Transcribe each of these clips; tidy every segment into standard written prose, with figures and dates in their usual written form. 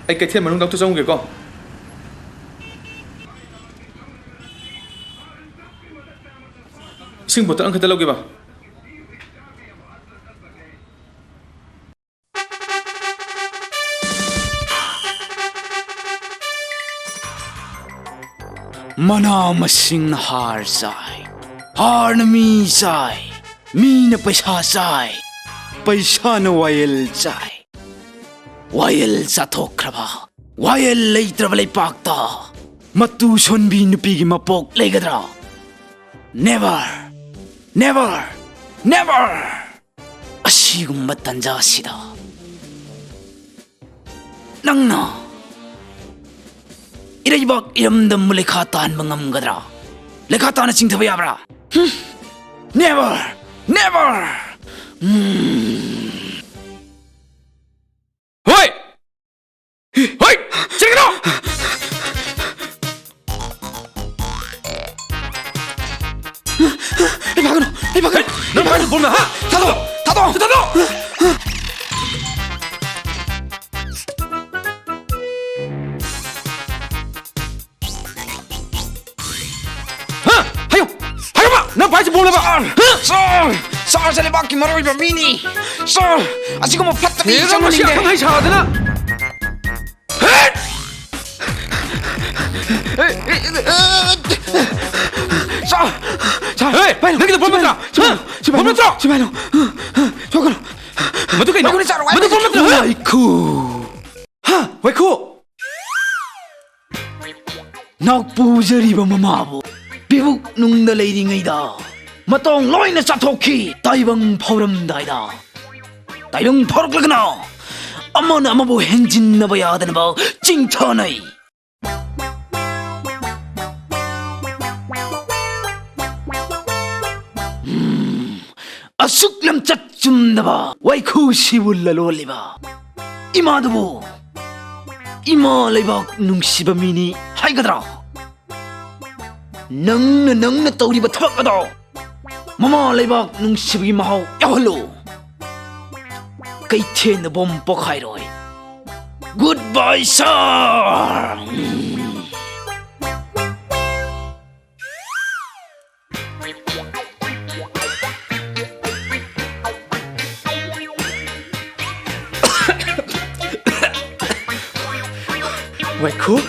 Anh cái thiên mà nung đau tôi trong kìa con. Sinh bột tận khơi ta lâu kìa bà. Mana masing na har sai, har na mi sai, mi na paisa sai, paisa na wayel sai. Wayel sa thokraba, wayel leitraba leipakta, matu sonbi nupi gi mapok leigadra. Never, never, never. Asigumba tanja asida. Nangna 이래이박 이름담 레카탄 망암가드라 레카탄의 징타바야브라 Never Never 호이 호이 지르기로 이 박은호 너 박은호 보면 하 타도 나 바지 몰라봐. 썰 살레바퀴 말아봐 미니. 썰 아직 뭐 파트비 이정도인데. 형이 잘하더나. 자, 빨리 내기도 볼만들어. 볼만들어. 제발요. 저거는. 뭐도 있나? 뭐도 볼만들어. 와이쿠. 하, 와이쿠. 낙부저리바 마마부. 비북 눅나 레이딩이다. 마똥 로이나 짜토키 다이방 파우람다이다. 다이방 파우르클그나. 아마나 아마보 행진나봐야 되는 바 찡터나이. 아쑥람 짜쯤나봐 와이쿠 시울라롤리바. 이마드보 이마 레이박 눅시바 미니 하이가드라. nâng tàu đi bật thắc ở đó mama lấy bạc nung xịt màu áo lù cái thiên nó bom bốc khai rồi goodbye sir 와이쿠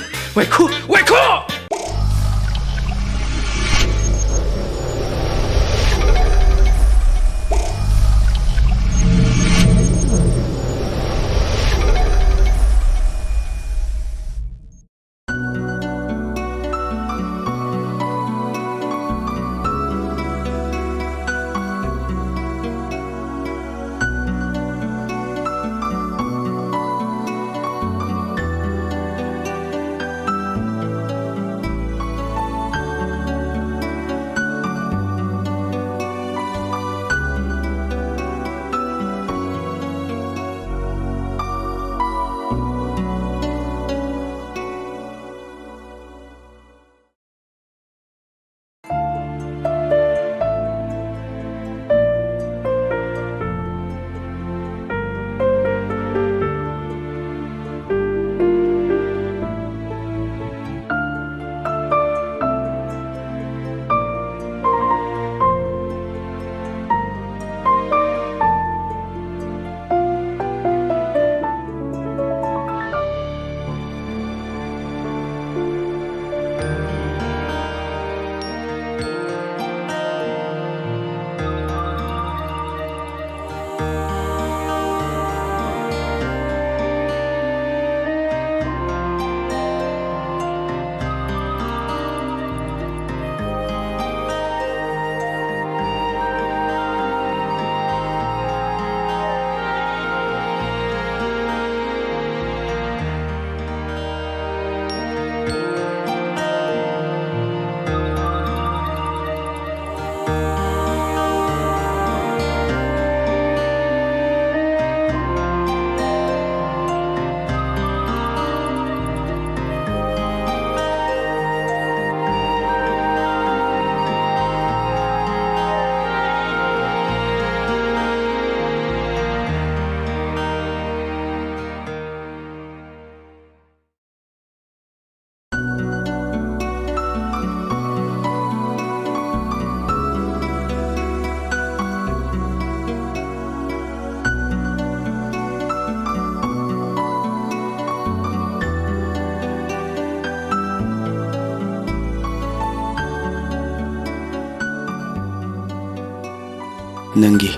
Nangi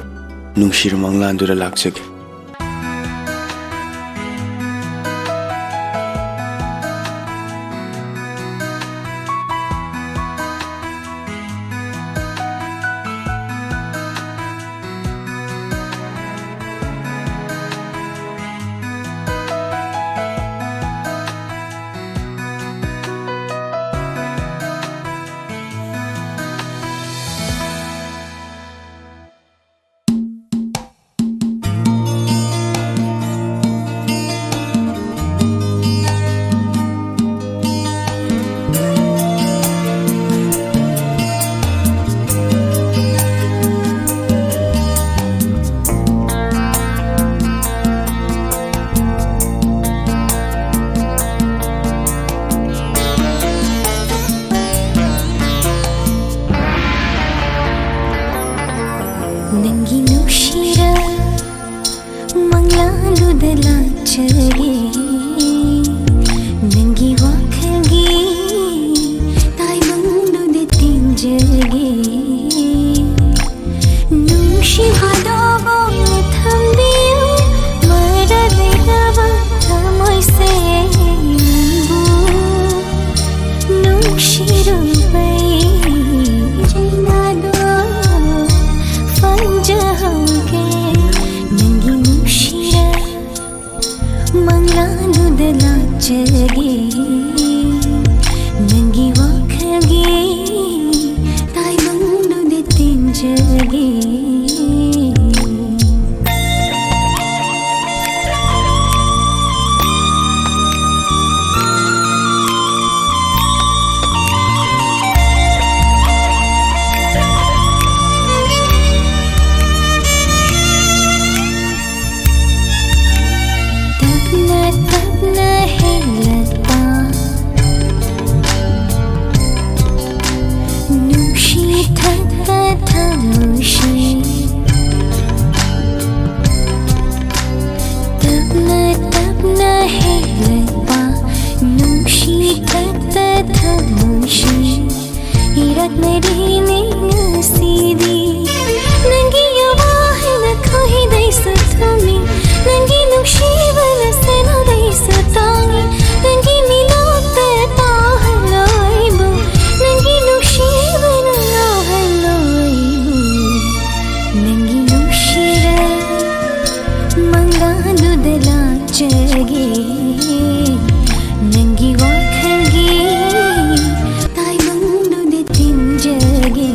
nungshir manglandura laksage. Nangi wakhalgi tai mangdu de tin jage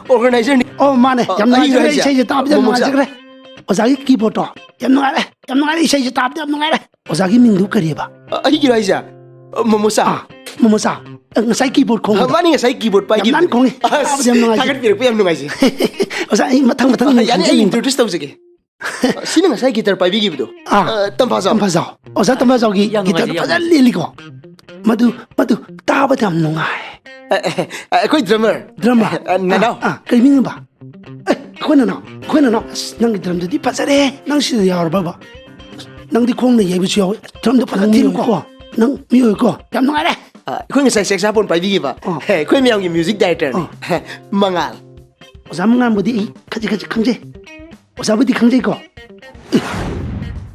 organizer ni Oh mana, jam ngai jam isai je tap jam ngai jagre. Ozagi keyboard to. Jam ngai isai je tap jam ngai. Ozagi mingdu kari ba. ai gi raisa momosa Momosa. Ngasai keyboard khong. mani ngasai keyboard pai gi Jam nan khong. Jam ngai. tagat pirek yam nungai si Ozagi matang yani ai introduce tau sege sini ngasai guitar pai bi gi bido tampa Tam phazao. Oza tam phazao gi gitar phazal lili ko. Madu taba jam ngai. koi drummer nanau Kari ming ba. Khona na. Nang drum di phazare. Nang si yaar ba. Nang di khong na yai bu chiao. Drum do phazal ti ko. Nang mi ko. Jam ngai le. koi ngasai saxophone pai bi gi ba koi myam gi music director ni mangal Oza mangan budi kaji khangje. Oza budi khangje ko.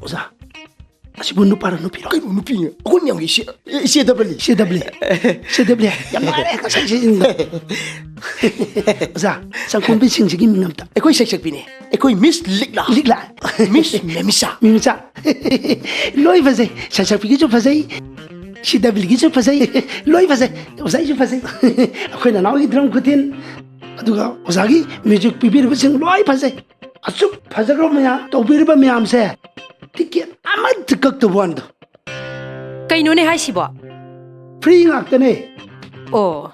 Oza. Asibun nu para nu piro. kai nu pi ko myam gi si double CW. Jam ngai ka sai sin. Oza, sang kon bi sing gi mingam ta. koi sek bi ni koi miss likla Likla. miss memisa Mingsa. Loi phazai. Sang pi gi chu phazai. CW gi chu phazai. Loi phazai. Oza gi chu phazai. Akhoi na naw gi drum khutin. Aduga oza gi music pibir bi sing loi phazai. Asu phazaro maya to bir ba myam se. Ticket amat kak to wand. Kaino ne haisibo? Free ngak tane. Oh,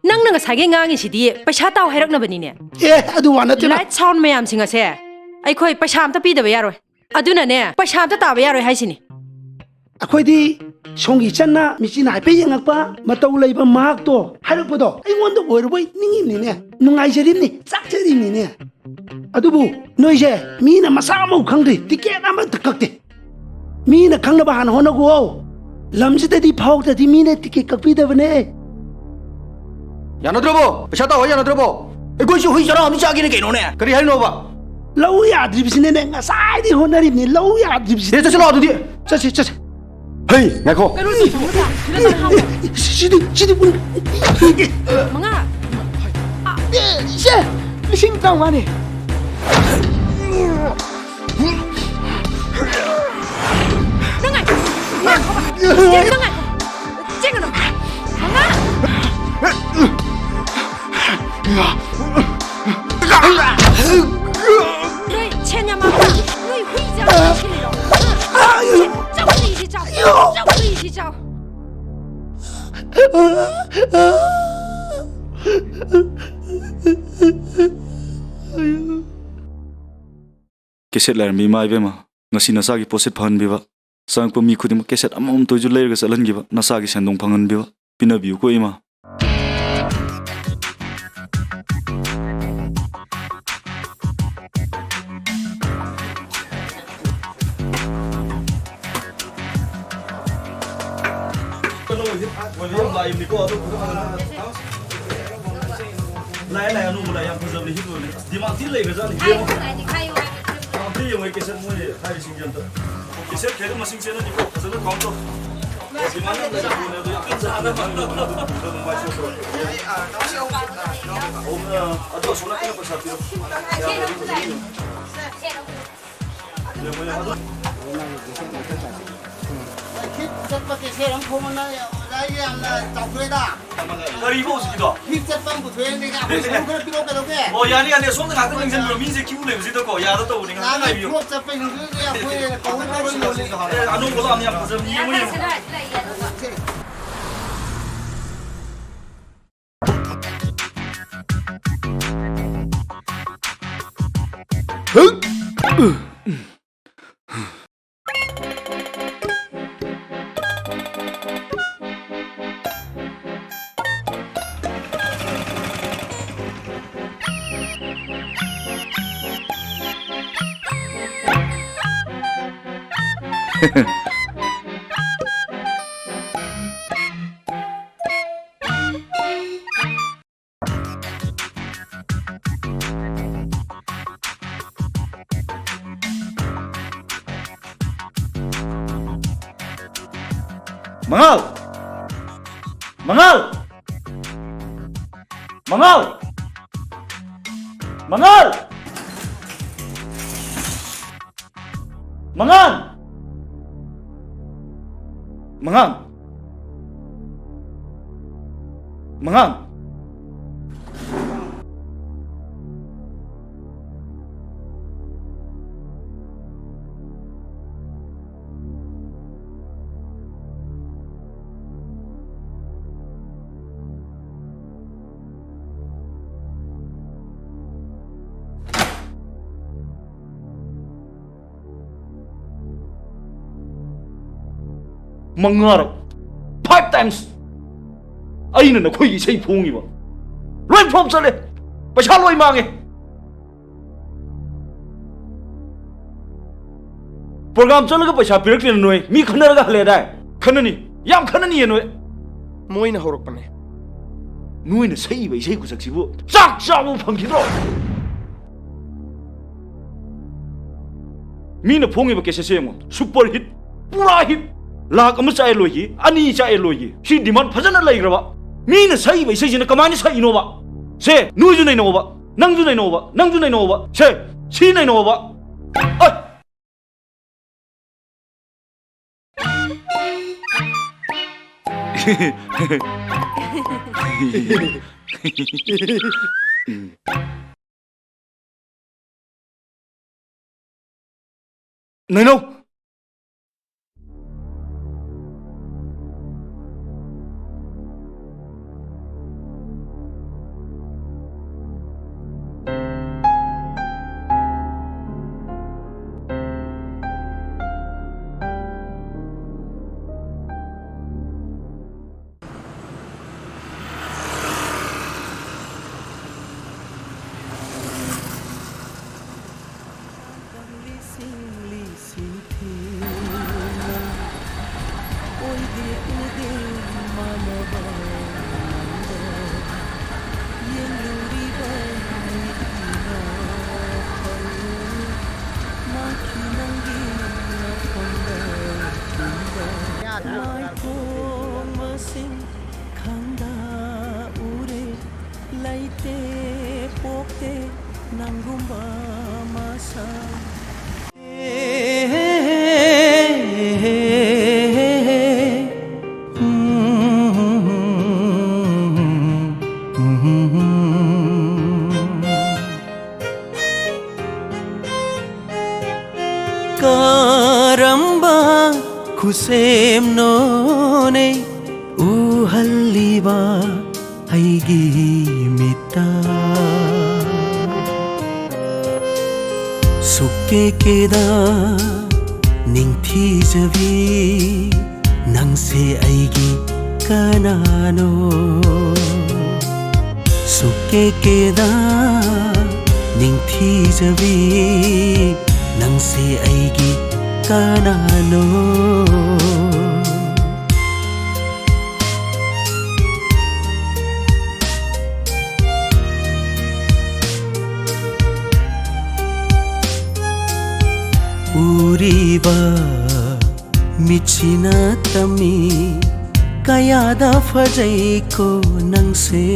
nang nang sage ngangi sidi paisa taw hairak na bani ne. Adu wana tena. Light sound mayam singa se. Ai khoi paisa am ta pi da ba yaroi. Aduna ne paisa am ta ta ba yaroi haisini. Akhoi di songi channa michina pe yangak pa matau leiba mak to hairak podo. Ai wanda oirbai ningi ni ne. Nungai jerim ni, sak jerim ni ne. Adubu noise mina masa mau khangde ticket amat kakte. Mina khangna ba han hona go. Lamsita di phau ta di mina ticket kakpi da bane. Yana drobo, pesa tau yana drobo. koi su hui jara mi cha gi ne kai no ne Kari hari no ba. Lau ya dribsine ne ngasai di honarib ni lau ya dribsine. Dia chalo adu di. Chase. Hei, ngako. Kairo ni thong ta. Sila ta ha. Sidi pun. Manga. se lising tau mani Nangai. Nangai. Jangan no. Manga. Noi chenya ma. Noi hui jia chi ni lo. Zhao zi yi zhao. Zhao zi yi zhao. Keset lar mi mai be ma ngasi nasa gi poset phan biwa sang pa mi khudim keset amom to ju leir ga salan gi ba nasa gi sandong phangan biwa pina biu ko ima Lai anu mulai yang preserve hidup ni. Di mana sih lagi kerja ni? Beli yang mereka set mulai hari singgian tu. Keset kira masing sana ni kok keset counter. Di mana kerja punya tu yang kerja ada mana tu membaca tu. Ada surat kena pasal tu. Kari bos gitu. Oh ya ni ada soal dengan tu yang minze kiu le mesti tu kok ya tu tu dengan apa lagi? Anu kalau amnya pasal ni mui. Mangal. Mangal! Mangal! Mangal! Mangal! Mangal! Mangal! Mangar 5 times aina na khoi sei phongi ba loi phom chale paisa loi mange program chalaga paisa pirak le noi mi khana ga le dai khanani yam khanani noi moina horok pane noi na sei bai sei ku sak sibu chak chabu phangki ro mi na phongi ba kese se mo super hit pura hit lakh अम चाय लोही अनि चाय लोही सी demand फजन लाइग्रबा mean सही बै सही न कमानी सही nova से नुजु नै नोबा नंगजु नै नोबा नंगजु नै नोबा से सी नै नोबा नैनो खुसेम नोने उहल्लीबा हैगी मिता सुके केदा निंथी जबी नंगसे ऐगी कनानो सुके केदा निंथी जबी नंगसे ऐगी कनानो उरीबा मिचिना तमी कयादा फजैको नंगसे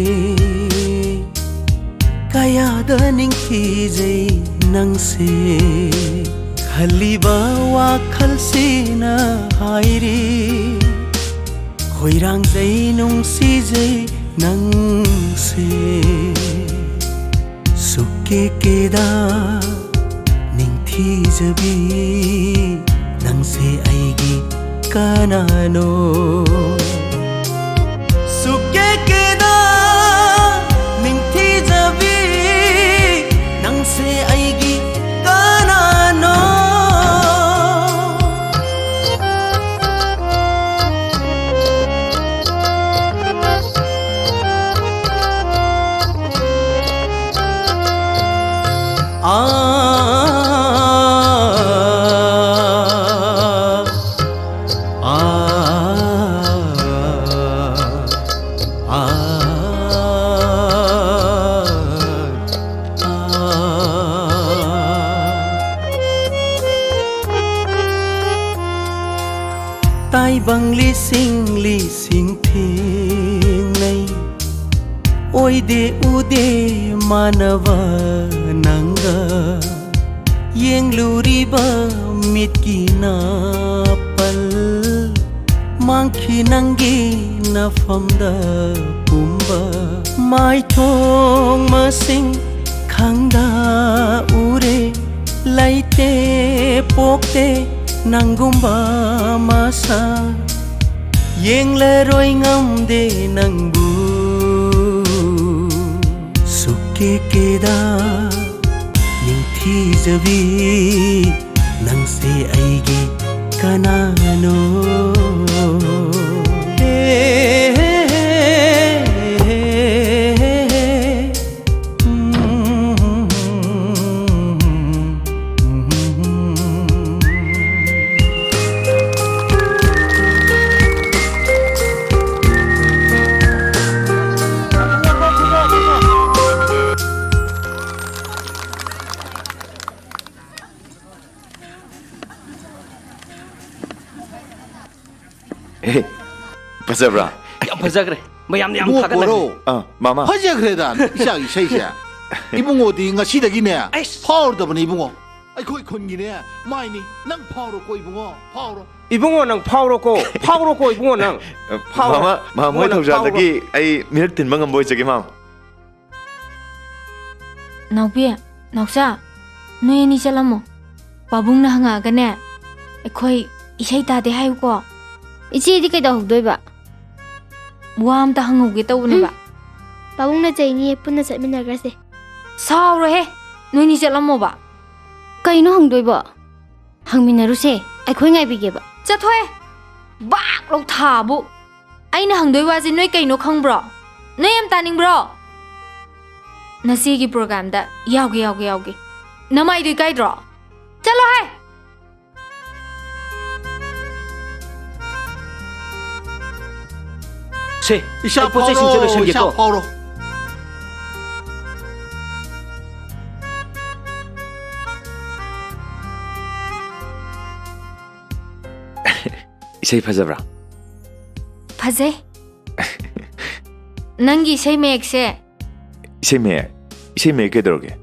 कयादा निंखिजै नंगसे खलिबा वाखल सेना हाइरे खोइरांग जै नुंसिजै नंगसे सुके केदा निंथिजबी नंगसे ऐगी कनानो सुके केदा निंथिजबी नंगसे ऐगी कनानो oide ude manava nanga yengluriba mitki na pal mangki nangi na famda pumba mai thong masing khangda ure laite pokte nangumba masa yenglaroi ngamde nangbu suke keda ningthi jabi nangse aigi kanano Fazabra. Yam fazagre. Mayam yam Ibu thagan. koro. Mama. Fazagre dan. Isa isa isa. Ibungo di ngasidagi ne. Power da bani ibungo. Ai khoi khongi ne. Mai ni nang power ko ibungo. Power. Ibungo nang power ko ibungo nang. Mama moi thaujalagi ai minute tin mangam boy chagi mam. Naupia, nausa, noi ni chalamo. Pabung na hanga gane. Ekhoi isai ta de hayu ko. Ichi di kai da hugdoi ba. Wam ta hangu ge tawne ba. Pabung na chai ni punna chatminagrase. Sauro he. Noi ni chalamo ba. Kaino hangdoi ba. Hangminaruse. Aikhoi ngai bige ba. Chathoe. Bak lo tha bu. Aina hangdoi wa ji noi kaino khangbro. Noi am taning bro. Nasi gi program da yauge. Namai dui kai dro. Chalo hai. Se, Isa poche sin chelo san Isa ko. power. Isai Fazabra. Phaje. Nangi sei mek se. Isai me ke doroge.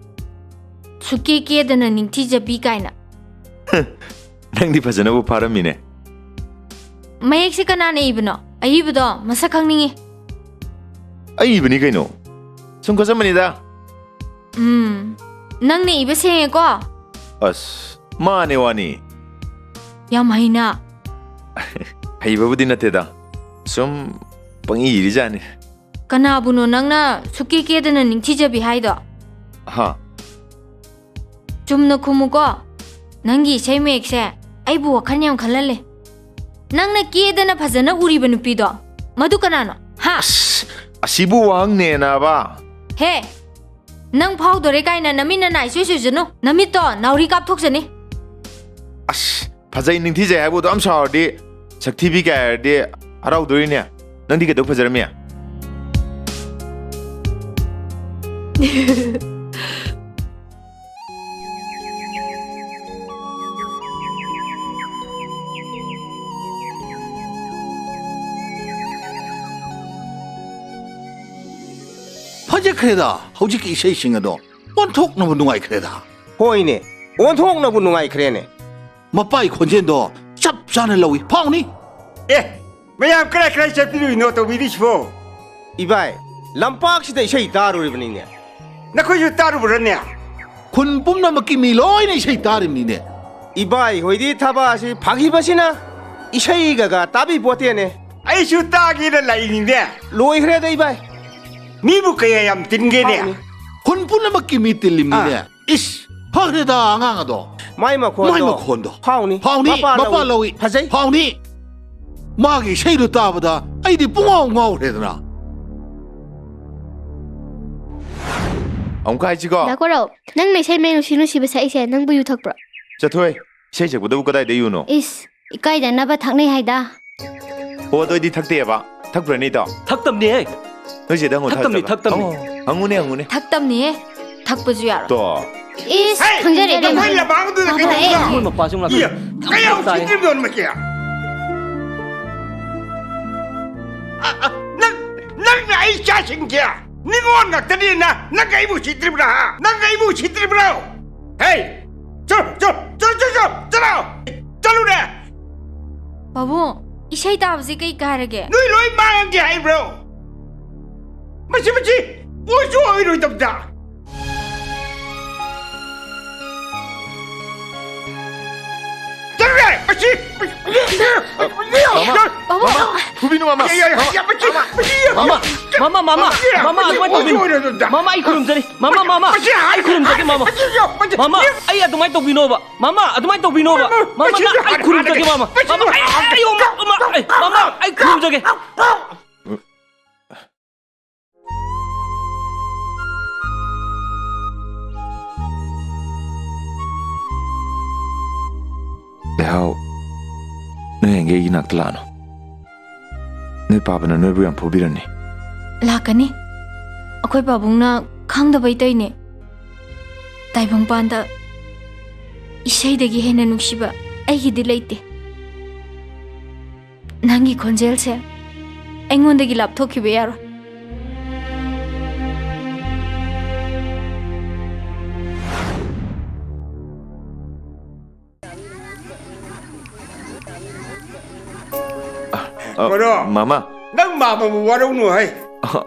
Suke ke dana ningthi jabi kaina. Nang di fazana bu paramine. Mayek se kana ne ibno. Ayibdo masak khangningi. Ai bani kaino. Sum ko samani da. Nang ne ibe se ko. As mane wani. Yam haina. Hai babu dinate da. Sum pangi iri jani. Kana buno nangna suke ke dana ningthi jabi haido. Ha. Chumna khumu ko. Nangi sei mek se. Aibu wakhan yam khalale. Nangna ke dana phajana uri banu pido. Madu kanano. Ha. Asibu wang ne na ba. He. Nang phau dore kaina namina nai sui jano. Namit to nauri kap thok jani. As fazai ning thi jai habu to am saw di sakthi bi ka de harau dori ne. Nang di ke do fajar me. Fajakreda. Hojik isai singa do. On thok na bu nungai kreda. Hoine. On thong na bu nungai krene. Mapai khonjen do. Chap chana lawi. Phang ni. Mayam krai krai chapiru no to bidis fo. Ibai, lampak sida isai taru ribani ne. Nakoi yu taru burane. Khun pumna makki mi loi na isai tarim ni ne. Ibai hoidi thaba si phagi basina isai ga tabi bote ne. Ai su tagi na lai ni ne. Loi khre da ibai. Mi bu kaya yam tinge ne. Khun pumna makki mi tilim ni ne. Is. Fagreda anga do. Mai ma khon do. Mai ma khon do. Phau ni. Mapa lawi. Phajai. Phau ni. Magi sei do tabada. Ai di pungau ngau redana. Ông kai chi ko. Da ko ro. Nang nei sai menu sinu si basa ise nang bu yu thak bro. Chathoi. Sei chak bu da kadai de yu no. Is ikai da na ba thak nei haida. Ho doi di thak te ba. Thak bra ni to. Thak tam ni. Noi je da ngo Thak tam ni. Angune. Thak tam ni. Thak bu ju yaro. To. Is khongjare de. Hai la bang du na kai. Moi ma pa chung la. Iya. Kaya sikim don ma kya. Nang ai cha sing kya. ningon ngak na nagai bu chitribra nagai bu chitribra hey chalo na babu isai tabse kai karage nui loi mang ge hai bro machi oi jo oi roi tabda Mama, ai kurum jari. Mama, ai kurum jari mama. Mama, ai adumai to binoba. Mama, adumai to binoba. Mama, ai kurum jari mama. Mama, mama, ai kurum jari. Lehau, noi engge gi nak tlano. Noi papa na noi bu yam phobirani. Lakani. Akhoi babungna khangda baitai ne. Taibang panda isai dagi hena nungsiba aigi di leite. Nangi khonjel se engon dagi lapthoki be yaro. Mama. Nang mama mu warau nu hai.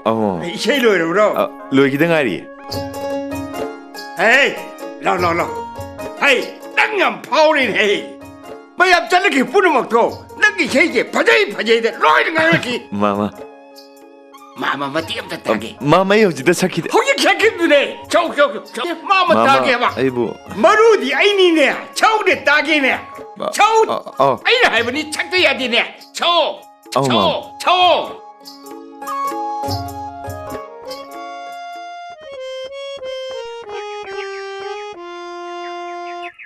Oh. Isai loi ro bro. Loi ki dang ari. Hey, lo. Hey, nang ngam phau ni hey. Bayam chan ki punu mak to. Nang ki sei je phajai de loi ngai ki. Mama. Mama mati am ta ge. Mama yo jida sakhi. Hoji sakhi du ne. Chau. Mama ta ge ba. Ai bu. Maru di ai ni ne. Chau de ta ge ne. Chau. Ai na hai bani chak de ya di ne. Chau.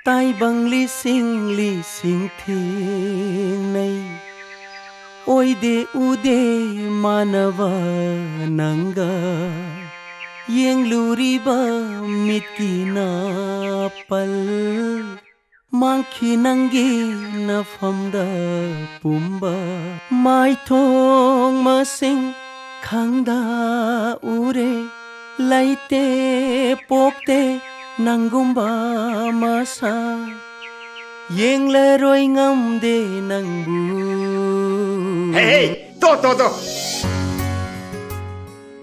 Tai bang li sing thi nei oi de u de manava nanga yeng luri ba mitkina pal Mangki nangi na famda pumba mai thong masing khangda ure laite pokte nangumba masa yeng le roi ngam de nangbu Hey, to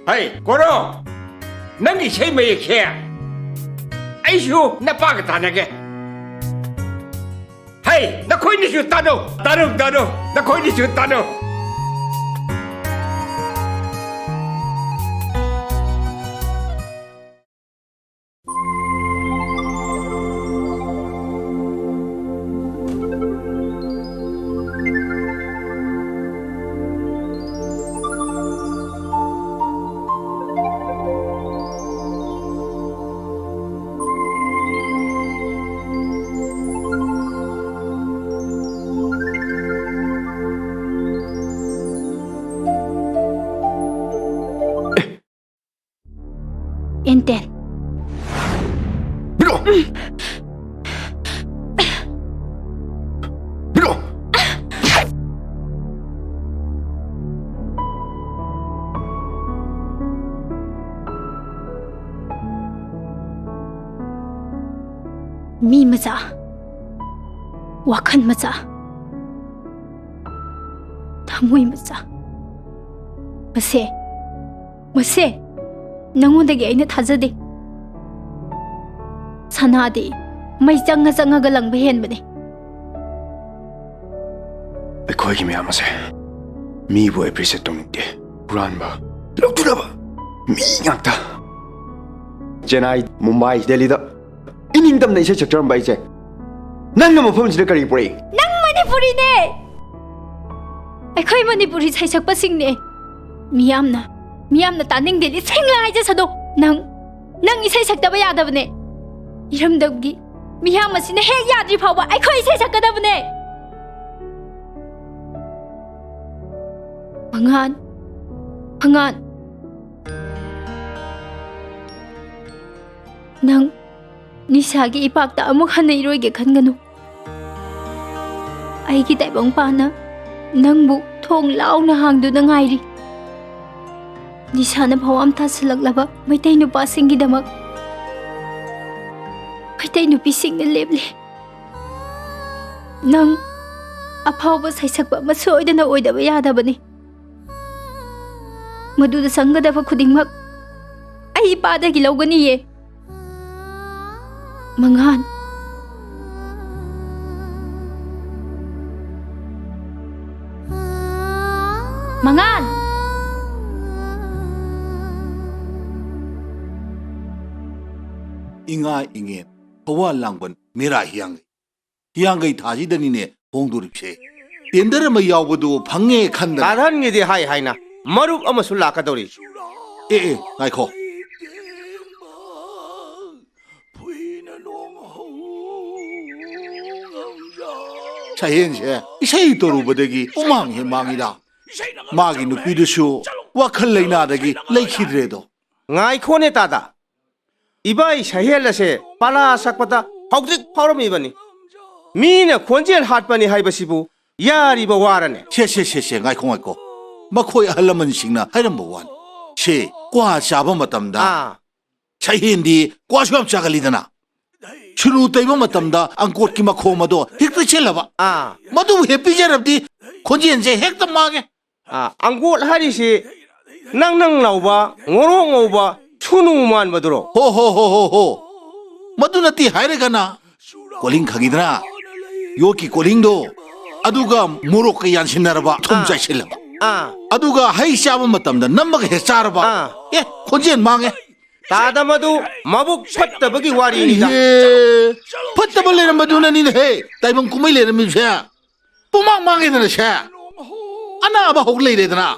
Hey, koro nangi sei me khe ai shu na pa ka ta na ge Hey, na khoi ni chu ta do. Na khoi ni chu ta do. Enten. Biro. Mi maca. Wakhan maca. Thamoi maca. Mase. Nangondagi aina thajade. Sanade. Mai changa galang behen bane. Ekoi ki miyam ase. Mi bo appreciate tongde. Puran ba. Loktura ba. Mi ngakta. Chennai, Mumbai, Delhi da. Ining dam na ise chakram ba ise. Nang na mafam sida kari puri. Nang Manipuri ne. Ekoi Manipuri sai sakpa sing ne. Miyamna taning deli sengla haja sado. Nang isai sakta ba yada bane. Iram dabgi. Miyam asine he yadri phawa ekoi isai sakada bane. Pangan. Nang nisagi ipakta amuk hanai roige khanganu. Aigi taibang pana nangbu thong launa hangdu na ngairi. Nisana phawam ta silaklaba maitai nupa singi damak maitai nupi singna lepli nang aphawba saisakba masoidana oidaba yadabani maduda sangadaba khudingmak ai ipadagi lawgani ye mangan mangan Inga inge hawa langban mera hiyangai thaji dani ne hongduripse tender ma yawbadu phange khanda Karan ngi di hai hai na marup amasu lakadori. ngaikho chayense isai torubadagi umang he mangida magi nupidusu wakhal leina dagi leikhidredo Ngai khone tada. Ibai sahel se pala sakpata haudik phauram ibani. Mina khonjel hatpani haibasibu yari ba warane. she ngaikho makhoi halaman singna hairambo wan she kwa chaba matamda chayendi kwa shwam chagalidana chunu taiba matamda angkot ki makho mado hekta chelaba madu happy jarabdi khonjense hekta mage angkot hari se nang lauba ngoro ngoba chunu man badro ho madu nati hairagana koling khagidra yoki koling do aduga morok yan sinaraba thumja chilaba aduga hai chaba matamda namag he charaba khonjen mange tada madu mabuk fattabagi wari ni da fattabal le maduna ni he taibang kumai le mi sha pumang mange na sha ana ba hok le dana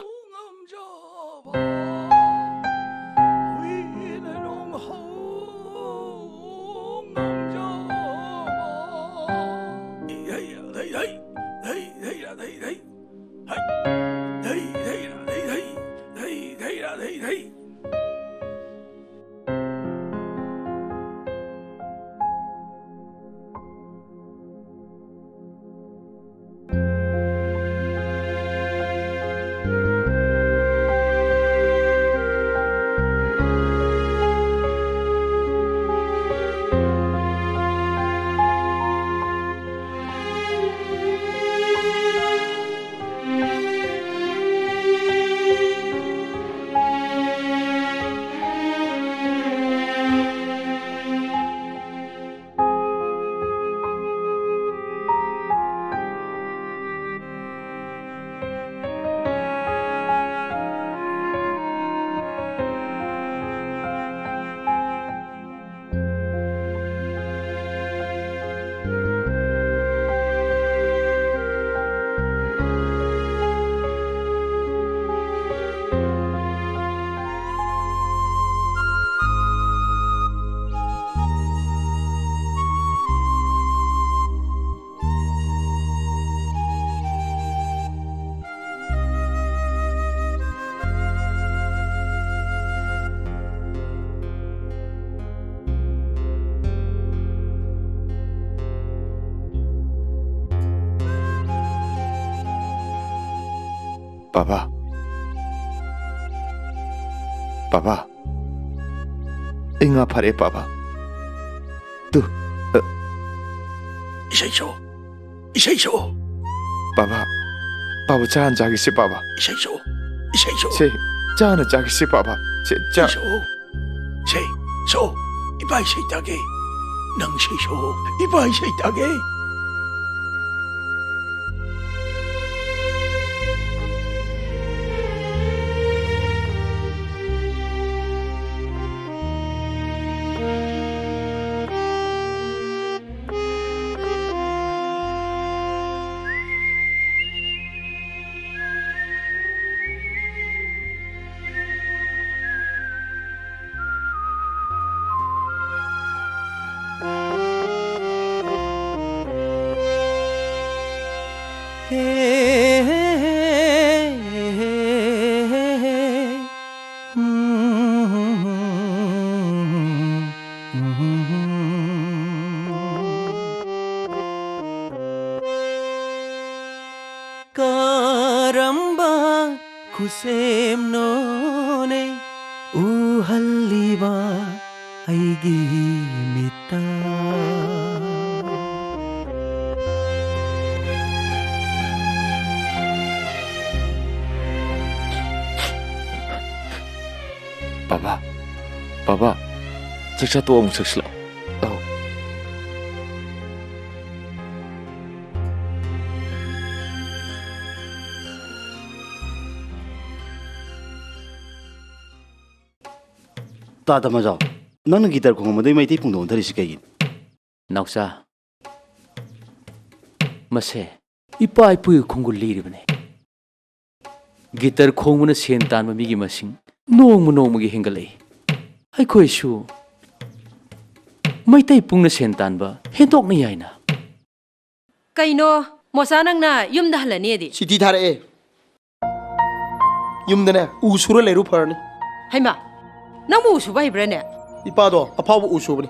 Papa. Papa. Inga pare papa. Tu. Isai so. Papa. Papa chan jagi si papa. Isai so. Se chan jagi si papa. Se cha. So. Ibai sai tage. Nang sai so. Ibai sai tage. Karamba kusem no ne ꯎꯍꯜꯂꯤꯕ ꯑꯩꯒꯤ ꯃꯤꯠꯇ Baba, saksa to amuk saksla. Oh. Tata Majao, nang gitar ko maday may tipong doon dari si Kayin. Nauksa. Mase, ipa ipuy khongul liribane. Gitar khongmuna sen tan migi masing nongmu gi hengalai. Ai khoi shu. Mai tai pungna sen tan ba hentok ni yaina. Kaino mosa nangna yumda halani edi. Siti thare e. Yumdane usura leru pharni. Haima. Nangmu usuba hibrane. Ipado apawu usubani.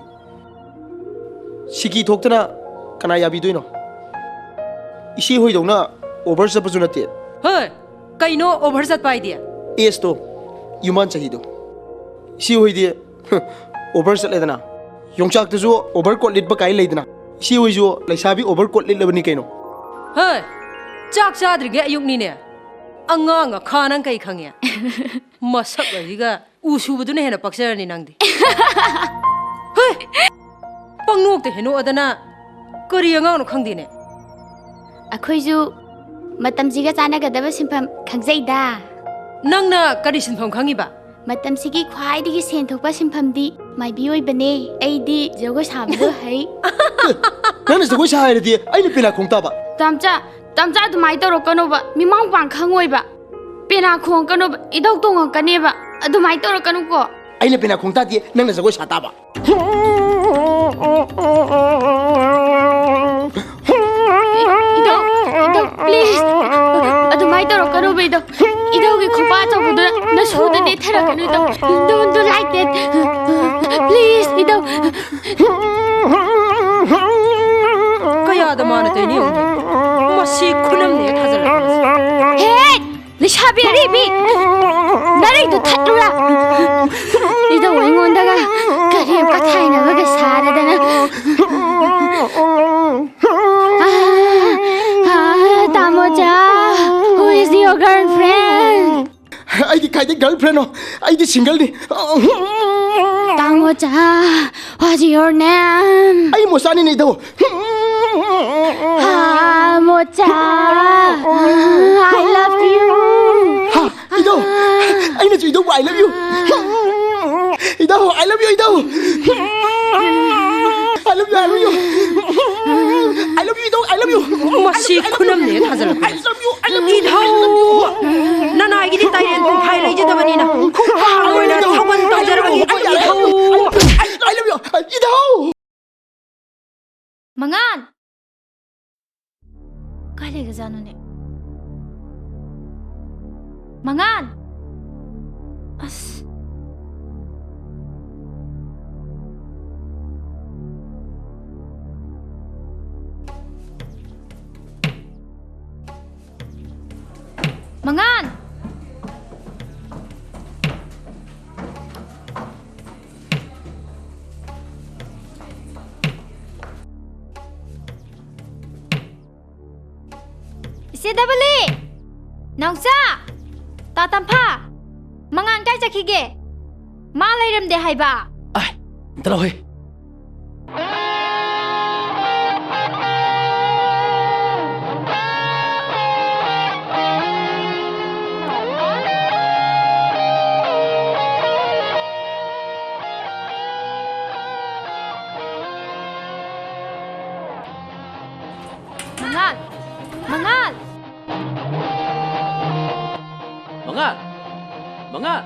Siki thoktana kana yabi doino. Isi hoi dongna over sa pazunate. Hey, kaino over sat pai dia. Esto yuman chahido. Isi hoi dia over sat ledana. Yongchak tu jo over coat lit ba kai ledana. Isi hoi jo laisabi over coat lit lebani kaino. Hey, chak chadrige ayuk ni ne. Angang khanang kai khangya. Masak ladiga usubaduna hena paksarani nangdi. Hey, pangnok te heno adana kari angang no khangdi ne. ꯑꯩꯈꯣꯏꯁꯨ ꯃꯇꯝꯁꯤꯒ ꯆꯥꯟꯅꯒꯗꯕ ꯁꯤꯟꯐꯝ ꯈꯪꯖꯩꯗ ꯅꯪꯅ ꯀꯔꯤ ꯁꯤꯟꯐꯝ ꯈꯪꯉꯤꯕ ꯃꯇꯝꯁꯤꯒꯤ ꯈ꯭ꯋꯥꯏꯗꯒꯤ ꯁꯦꯟ ꯊꯣꯛꯄ ꯁꯤꯟꯐꯝꯗꯤ ꯃꯥꯏꯕꯤ ꯑꯣꯏꯕꯅꯦ ꯑꯩꯗꯤ ꯖꯒꯣꯏ ꯁꯥꯕꯗꯣ ꯍꯩ ꯅꯪꯅ ꯖꯒꯣꯏ ꯁꯥꯔꯗꯤ ꯑꯩꯅ ꯄꯦꯅꯥ ꯈꯣꯡ ꯇꯥꯕ ꯇꯝꯆꯥ ꯑꯗꯨꯃꯥꯏꯅ ꯇꯧꯔꯛꯀꯅꯣꯕ ꯃꯤꯃꯥꯡ ꯄꯥꯡ ꯈꯪꯉꯣꯏꯕ ꯄꯦꯅꯥ ꯈꯣꯡꯉꯛꯀꯅꯣꯕ ꯏꯙꯧ ꯇꯣꯡꯉꯛꯀꯅꯦꯕ ꯑꯗꯨꯃꯥꯏꯅ ꯇꯧꯔꯛꯀꯅꯨꯀꯣ ꯑꯩꯅ ꯄꯦꯅꯥ ꯈꯣꯡ ꯇꯥꯗꯤ ꯅꯪꯅ ꯖꯒꯣꯏ ꯁꯥ ꯇꯥꯕ Please, adumai taro kanu bedo. Ido ki khopa chabuda na suda ne thara kanu do. Don't do like that. Please, Ido. Kaya da mana te ni yong. Masi khunam ne thajala. Hey, lishabi aribi. Nari do thatura. Ido wengon daga kari ka thaina ga sara dana. Tamocha, who is your girlfriend? I kind of girlfriend. I the single. Tamocha, what's your name? I Mosani Nido. Tamocha, I love you. Ido, I know you do. I love you. Ido, I love you. Ido. I love you. I love you. I love you. I love you. Masi khunam ne thajala. I love you. I love you. Idho. Nana gidi tayen tung khai lai je dabani na. Khukha oina thawan tajaragi. Idho. I love you. Idho. Mangan. Kale ga janu ne. Mangan. As. Mangan! Isi dabali! Naungsa! Tatampa! Mangan kay chakige! Malay de haiba! Ay, dalaw hey. Mangan! Mangan! Mangan! Mangan!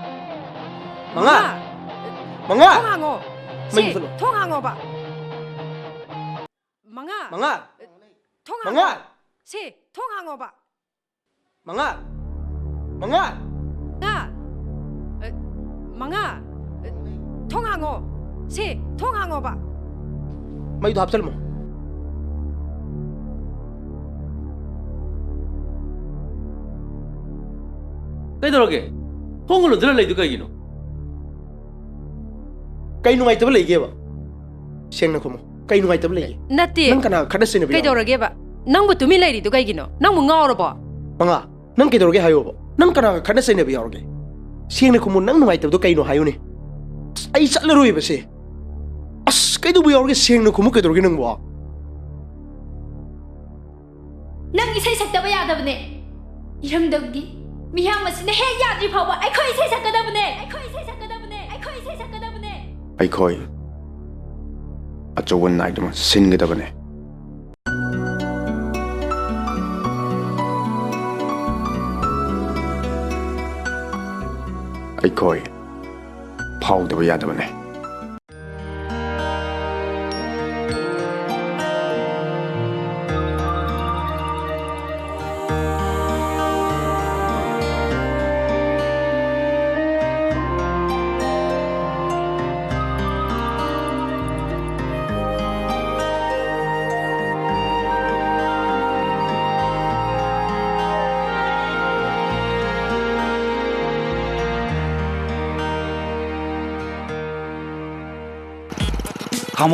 Mangan! Mangan! Thongango. Mình phải Thongango ba. Mangan. Mangan! Thongango. Mangan! Si, thongango ba. Mangan! Mangan! Nga. Mangan. Thongango. Si, thongango ba. Mày thu hấp chân mo. Kaitorage? Hongolo dala lay du kaigino. Kay numaitaba leigeba. Sengna kumo. Kay numaitaba leige. Natti. Nang kana khana sina bi. Kay dorage ba. Nang bu tumi leiri du kay gino. Nang mu ngawro ba. Manga. Nang kay dorage hayo ba. Nang kana khana sina bi yorge. Sengna kumo nang numaitaba do kay no hayo ni. Ai chatlaroi ba se. As kay do bu yorge sengna kumo kay dorage nang ba. Nang isay sakdaba yadabne. Iramdagi. Mihang masina he yadri phawa ai khoi isay sakadabne. Ai khoi isay sakadabne. Ai khoi isay sakadabne. Ai khoi. Achawan night ma singedabane. Ai khoi. Phau daba yadabane.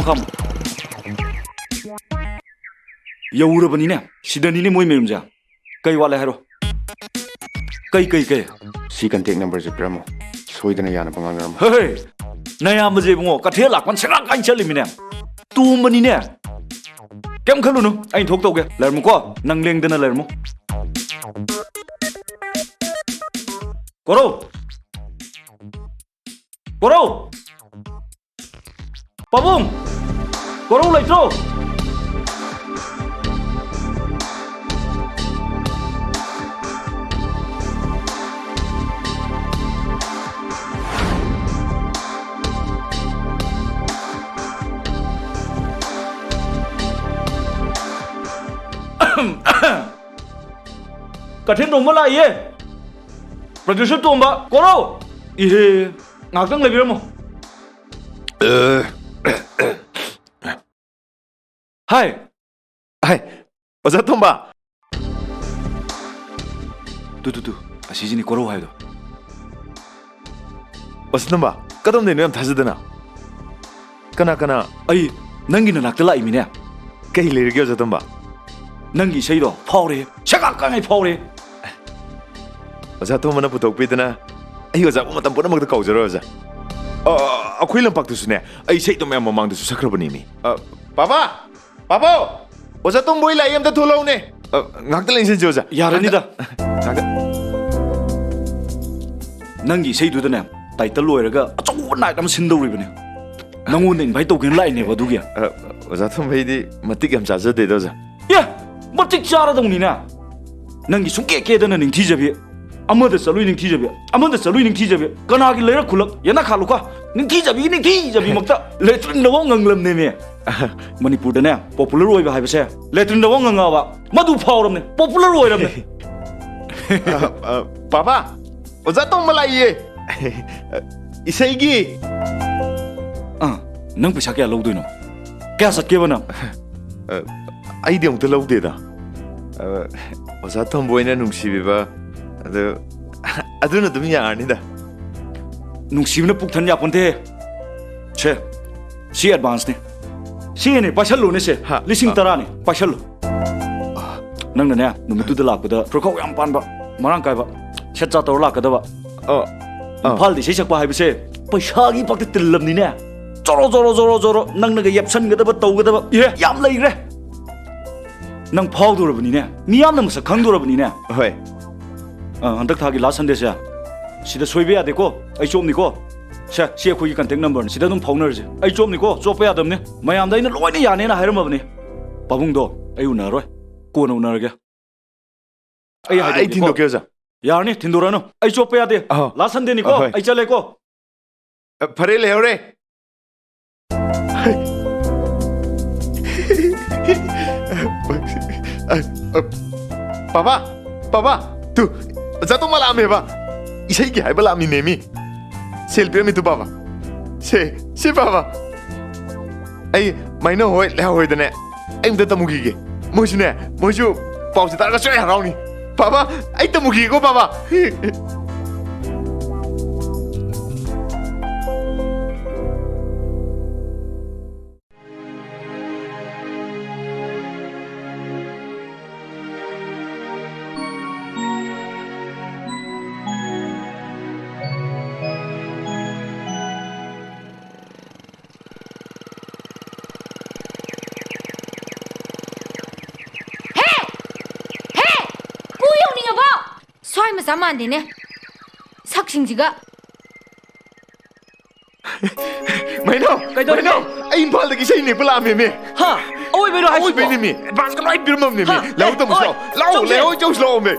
Kamu yauurabani sidani ne moi merimja kai wala hero kai si contact number je pramo soidana yana pangaram hey naya maje bungo kathe lakwan sera kai chalimine tu mani ne kem khalunu ai thok toge lermu ko nang lengdana lermu koro Pabung, korong leitro. Kathin dong mala ye. Producer tomba, koro. Ihe, ngakang lebih mo. Hai. Oza tomba. Tu. Asijini koro hai do. Oza tomba. Kadam ne yam thajadana. Kana. Ai nangi na nakta lai mine. Kai lerge oza tomba. Nangi sei do phawre. Chaka ka ngai phawre. Oza tomba na putok pidana. Ai oza matam puna magda kaujaro oza. Akhoi lampak tu sune. Ai sei to mayam mamang tu sakrabani mi. Papa. Oza tom boy la yam da tholau ne. Ngakta lensin joza. Yarani da. Nangi sei du da ne. Title loiraga achaw night am sindori bane. Nangon den bhai token lai ne badugia. Oza tom bhai di matik yam chaja de doza. Ya, matik chara dong ni na. Nangi sungke ke da na ning thijabi. Amada salui ning thijabi. Kana gi leira khulak yana khaluka. Ning thijabi makta letrin na wong nglam ne me. Manipur da ne popular oi ba hai base. Letrin na wong nga ba. Madu phawram ne popular oi ram ne. Papa, oza tom malai ye. Isai gi. Nang pesa kya log doino. Kya satke bana. Ai de umta log de da. Oza tom boy na nungsi ba. Aduna dum yaarni da. Nungsibna puktan ya ponte. Che. Si advance ne. Si ne pashallo ne se. Lising tara ne pashallo. Nang na ne numitu da lakda prokau yam pan ba. Marang kai ba. Chatcha tor lakda ba. Phal di sei sakpa hai bise. Paisa gi pakte tillam ni ne. Zoro nang naga yapsan ga da ba tau ga da ba. Ye yam lai re. Nang phau dur ba ni ne. Miyam nam sa khang dur ba ni ne. Hoi. Handak thagi last Sunday se. Sida soibe ade ko. Ai chom ni ko. Sha si khoi gi contact number sida dum phaunar je. Ai chom ni ko. Chopa ya dam ne. Mayam dai na loina ya ne na hairam ba ni. Pabung do. Ai una roi. Ko na una ga. Ai tin do ke za. Yar ni tin do ra no. Ai chopa ya de. Last Sunday ni ko. Ai chale ko. Phare le hore. Papa, tu, zato malam ya, Pak. Isai ki hai malam ni nemi. Selfie mi tu Papa. Se Papa. Ai, maina hoi, le hoi dane. Ai mta tamu ki ke. Moju, pau se tar ka choi harau ni. Papa, ai tamu ki ko Papa. swai ma zaman de ne sak sing jiga Maino ai impal da ki sei ne pala me ha oi be ro hai oi be ni me advance ka lai pirmam ne me lau ta mu lau le oi chau slow me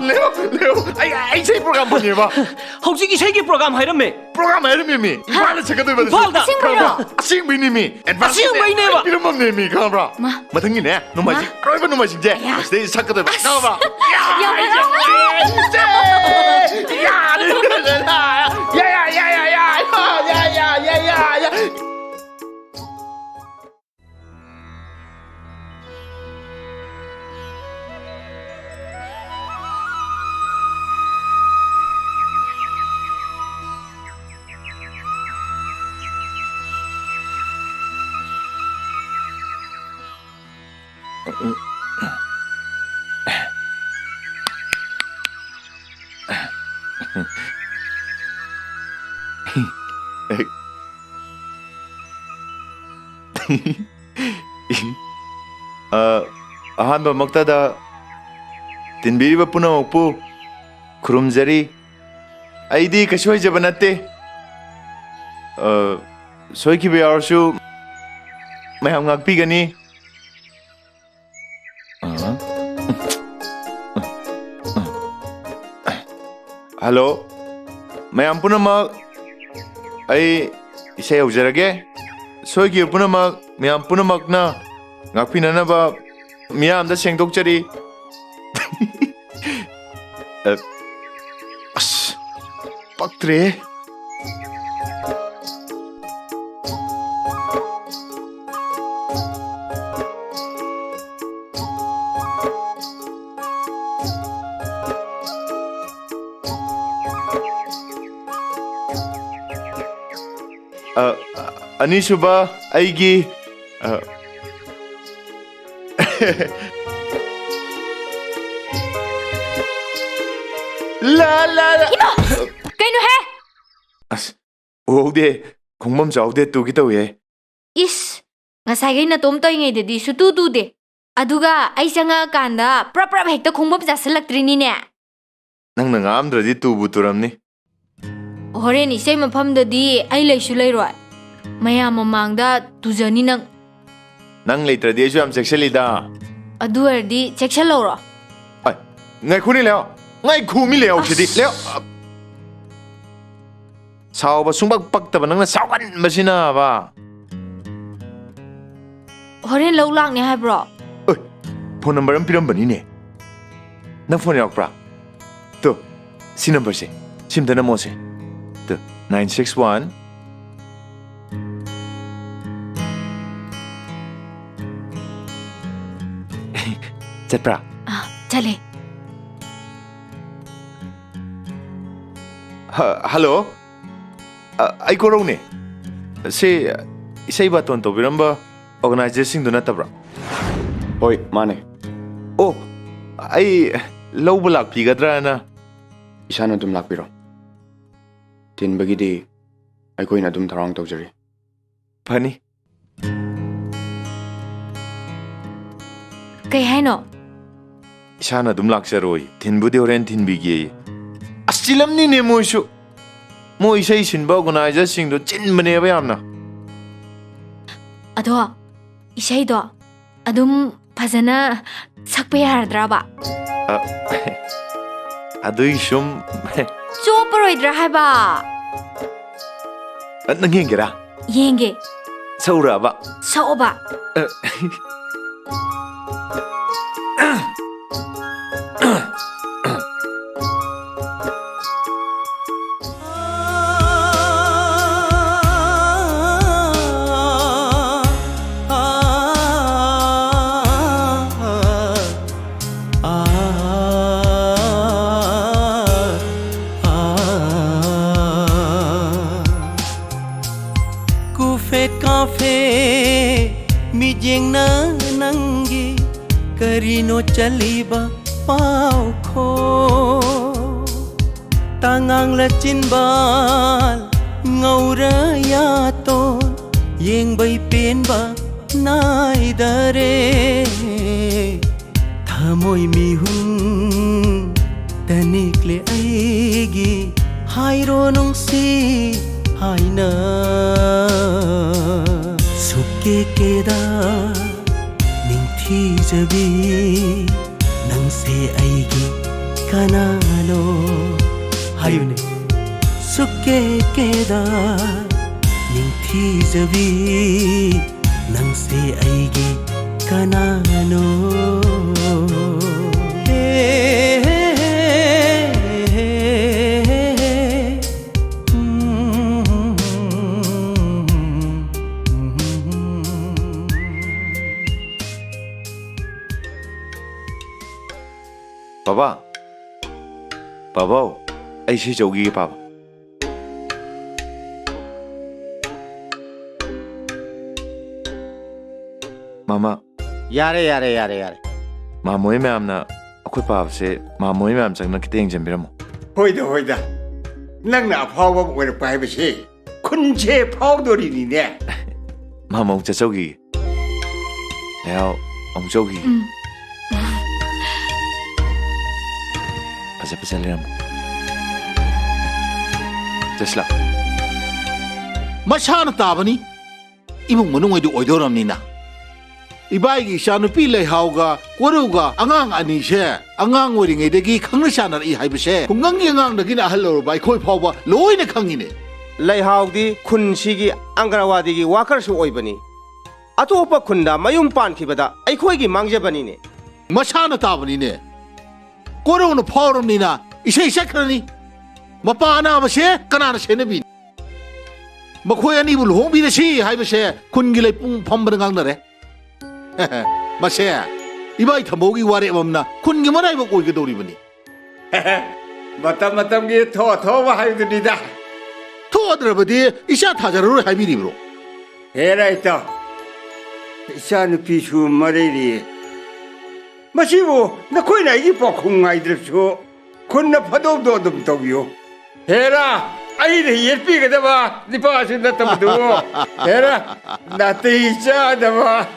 Leo ai sei program bani ba hauji ki sei ki program hairam me me impal cha ka doi ba asing be ni me advance asing be ne ba pirmam ne me ka bra mathang ni ne no ma ji roi ba no ma ji je stay sak ka doi ba ka bra ahanba maktada tinbiriba punamokpu khurumjari aidi kasoi jaba natte soikiba yarsu mayam ngakpigani hello mayam punamak ai isai haujarage soiki punamak mayam punamakna ngakpinanaba miyamda sengdokjari as paktre Anisuba aigi la Ima kaino he as ode khongmam chawde tu ki tawe is ngasai gai na tom toy ngai de di su tu tu de aduga ai changa kanda prap hekta khongbam jasalaktrini ne nang na ngamdradi tu buturamni horen isai mafam da di ai laisu lairoi mayam mamangda tujani nang leitradi asu am sexualida adu ardi section loro ai ngai khuni leo ngai khumi leo chidi leo sauba sungbak paktaba nangna saugan masina ba horen lau lak ne hai bro oi phone number am piram bani ne nang phone yak pra to si number se sim dana mo se to 961 Cepra. Chale. Hello. Ai ko rone. Se isai baton to biramba organizing do natabra. Hoi, mane. Oh, ai lawba lakpigadra na. Isana dum lakpiro. Tin bagidi ai koina dum tharang tawjari. Phani. Kay haino. Isana dum lakjaroi thinbudi horen thinbigi asilamni ne moisu moi sei sinba organizer sing do chinbane ba yamna ado isai do adum phajana sakpa yardra ba adui shum choparoidra hai ba nang yengera yenge saura ba sauba Karino chaliba pau kho tangang la chinbal ngaura ya ton yeng bai pen ba नाइदरे थमोई मिहुं तनिक्ले ऐगी हाइरो नुंसी हाइना सुके केदा निंथी जबी नंसे ऐगी कनानो हायुने सुके केदा निंथी जबी नंसे ऐगी कनानो Papa, Papa, ai si jogi Papa. Mama. Yare. Mamoy me amna, ako Papa se mamoy me am sang na kita yang jembira mo. Hoida. Nang na phawa mo na pai ba si. Kun che phaw do ri ni ne. Mama ung cha jogi. Leo ung jogi. Pasal liam. Tesla. Masana tabani. Imong manung ay do oidoram nina. Ibai gi shanu pi lay hauga, koruga, angang ani she, angang wering ay degi kang shanar I hai bse. Kung ngang dagi na hallo bai koi phawa loy na kangine. Lay haugdi khun sigi angrawadi gi wakar su oibani. Atopa khunda mayum pan khibada ai khoi gi mangjabani ne. Masana tabani ne. Koru no forum nina, isay sakrani. Mapana ba she, kanana she nabi. Makoy ani bul hong bi na si hai bse, kun gi lay pung phambang ngang na re. Mashe, ibai thamogi ware mamna, kun gi manai ba koi ga dori bani. Matam gi tho wa hai du ni da. Tho adrabadi isha thajaru hai bi ri bro. Hera ita. Isha nu pi su mare ri. Masibo na koi na gi po khung ngai dre su. Kun na phado do dum to yo. Hera ai de yer pi ga da ba ni pa su na tam du. Hera na te cha da ba.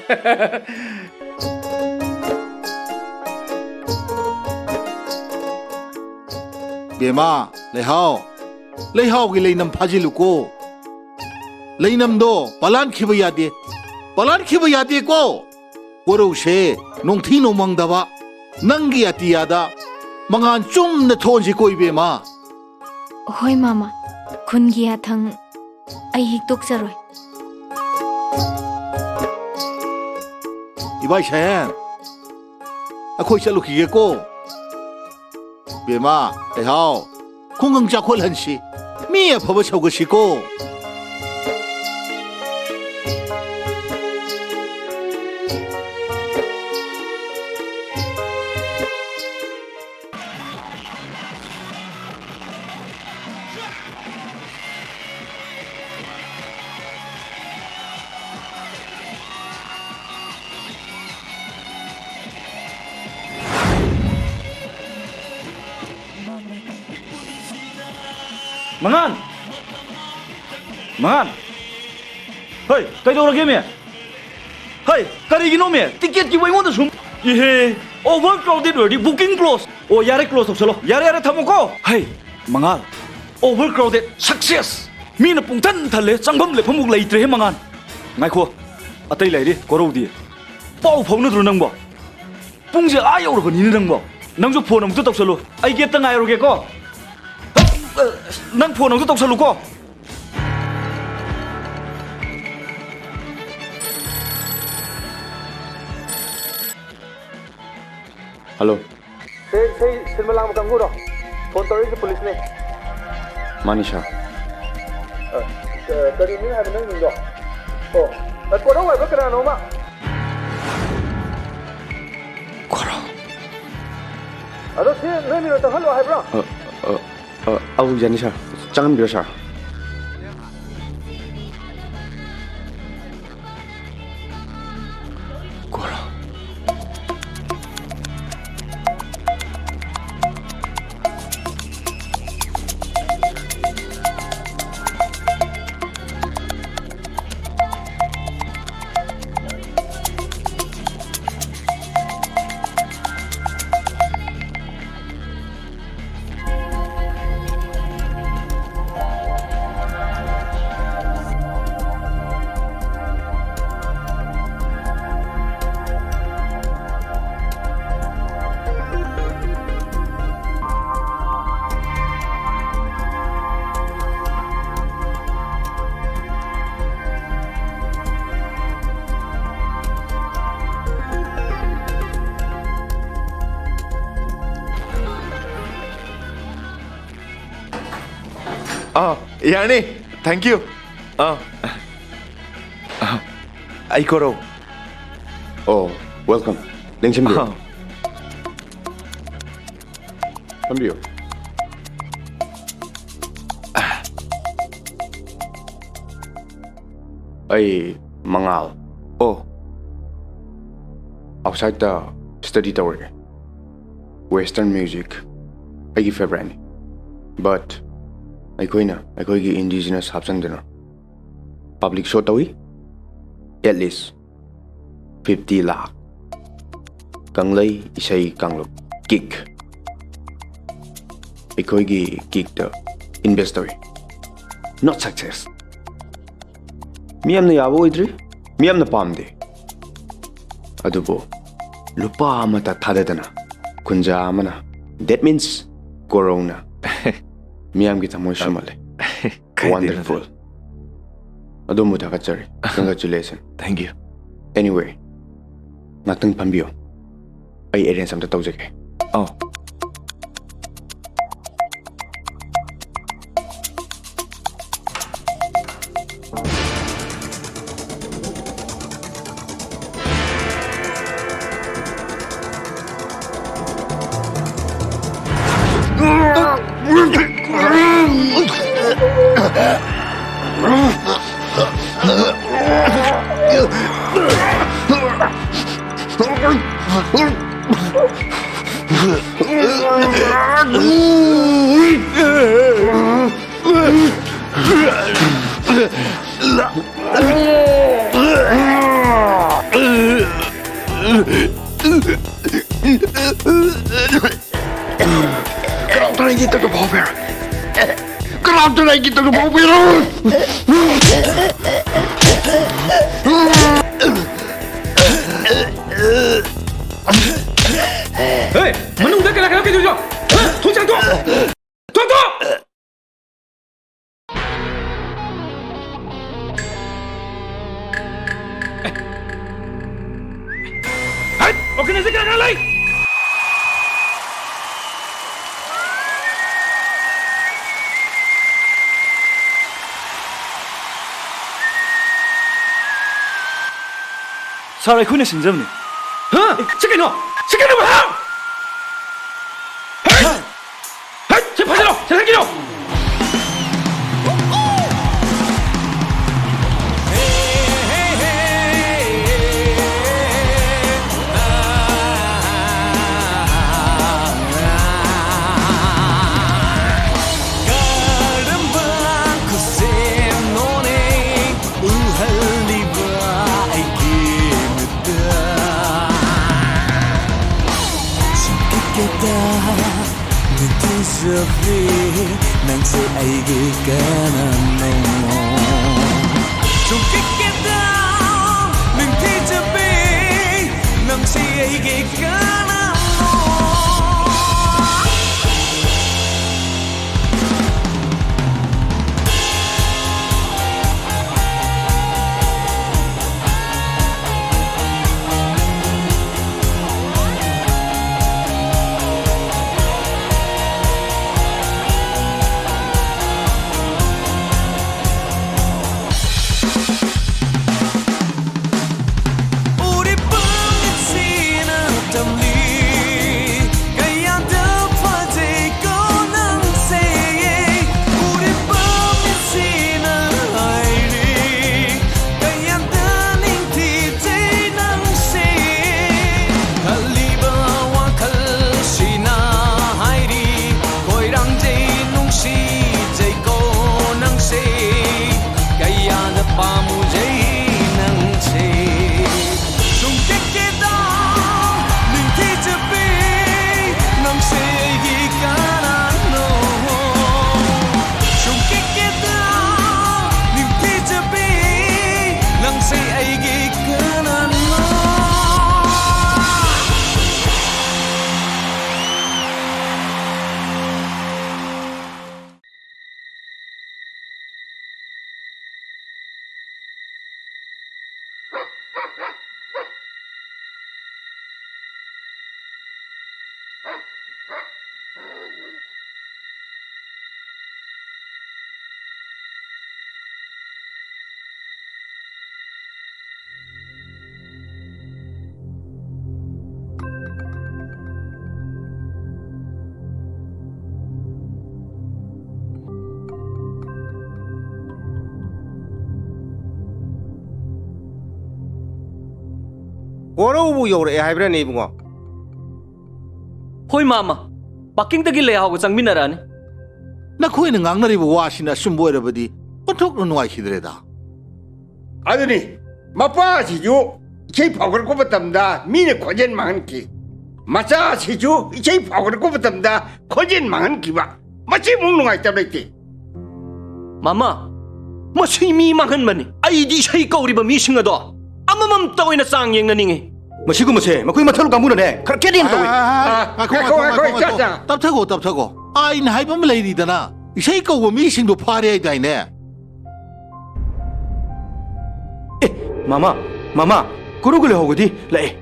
Bema, lehao gi leinam phajilu ko. Leinam do palan khiba yade ko. Koro she nongthi no mangdawa. Nangi atiyada mangan chum na thonji koi bema. Hoi mama, kungi athang ai hik tok saroi. Ibai shayan. Akhoi chalu ki ko. Bema, lehao. Kungang jakhol hansi. Mi phaba chawga si ko. Mangan! Hey, kay do lagi me? Hey, kari gino me? Ticket ki wai mo da sum. Ye, overcrowded already, booking close. Oh, yare close salo. Yare thamo ko. Hey, Mangan. Overcrowded success. Mi na pungtan thale changbam le phamuk lai tre Mangan. Ngai kho. Atai lai ri korau di. Pau phau na dru nang bo. Pung je a yaw ro ni nang bo. Nang ju phone am tu tok salo. Ai get ta ngai ro ge ko. Nang phone ang tu tok salu ko. Hello. Say silmalang kang guro. Phone tori ki police ne. Manisha. Kari ni ha nang ning do. Oh, at ko wai ba kana no ma. Koro. Ado si ne mi ro ta halo hai bro. Awu Janisha, jangan biasa. Koro. यानी thank you आई करो Oh, welcome. Lengsimbiyo. Sambiyo. Ay, mangal. Oh. Outside the study tower. Western music. Ay favorite. But aikoigi indigenous hapsangdana. Public show tawi. At least 50 lakh. Kanglay isay kanglup. Gig. Aikoigi gig the investor. Not success. Miyam na yabo idri. Miyam na pamde. Adubo. Lupa amata thadadana. Kunja amana. That means corona. Miyam kita mo shumale. Wonderful. Adumo takachari. Congratulations. Thank you. Anyway. Natang pambiyo. Ay arrange samta tawjake. Oh. Hey, menung dah kena ke tu? Tu jangan tu. Tu. Hai, okey nak sekarang lagi. Sarai khune sinjam ni. Ha? Sekian no. Sekian no. Hai. Hai, cepat jalan. Jalan lagi no. Nang say ay gikanan mo Sungkit kita Nang tijabi Nang say ay gikanan mo 고로부 요래 하이브라니 이bungo. Hoi mama. Paking tagi le hago changminarani. Nakhoi na ngangnariba wasina sumboirabadi onthok nuai khidreda. Aduni mapa siju ichei phawgar ko batamda mine khojen mahan ki. Macha siju ichei phawgar ko batamda khojen mahan ki ba. Machi mung nungai tab leite. Mama. Masi mi mahan mani. Ai di sei kauriba mi singa do. Amamam tawina sang yeng na ningi. Masigo mase makoi mathalu kamu ne khar kedin tawi. Tapthago. Ai na haibam leiri dana. Isei kau mi sing do phare ai dai ne. Mama, kurugule hogodi lai.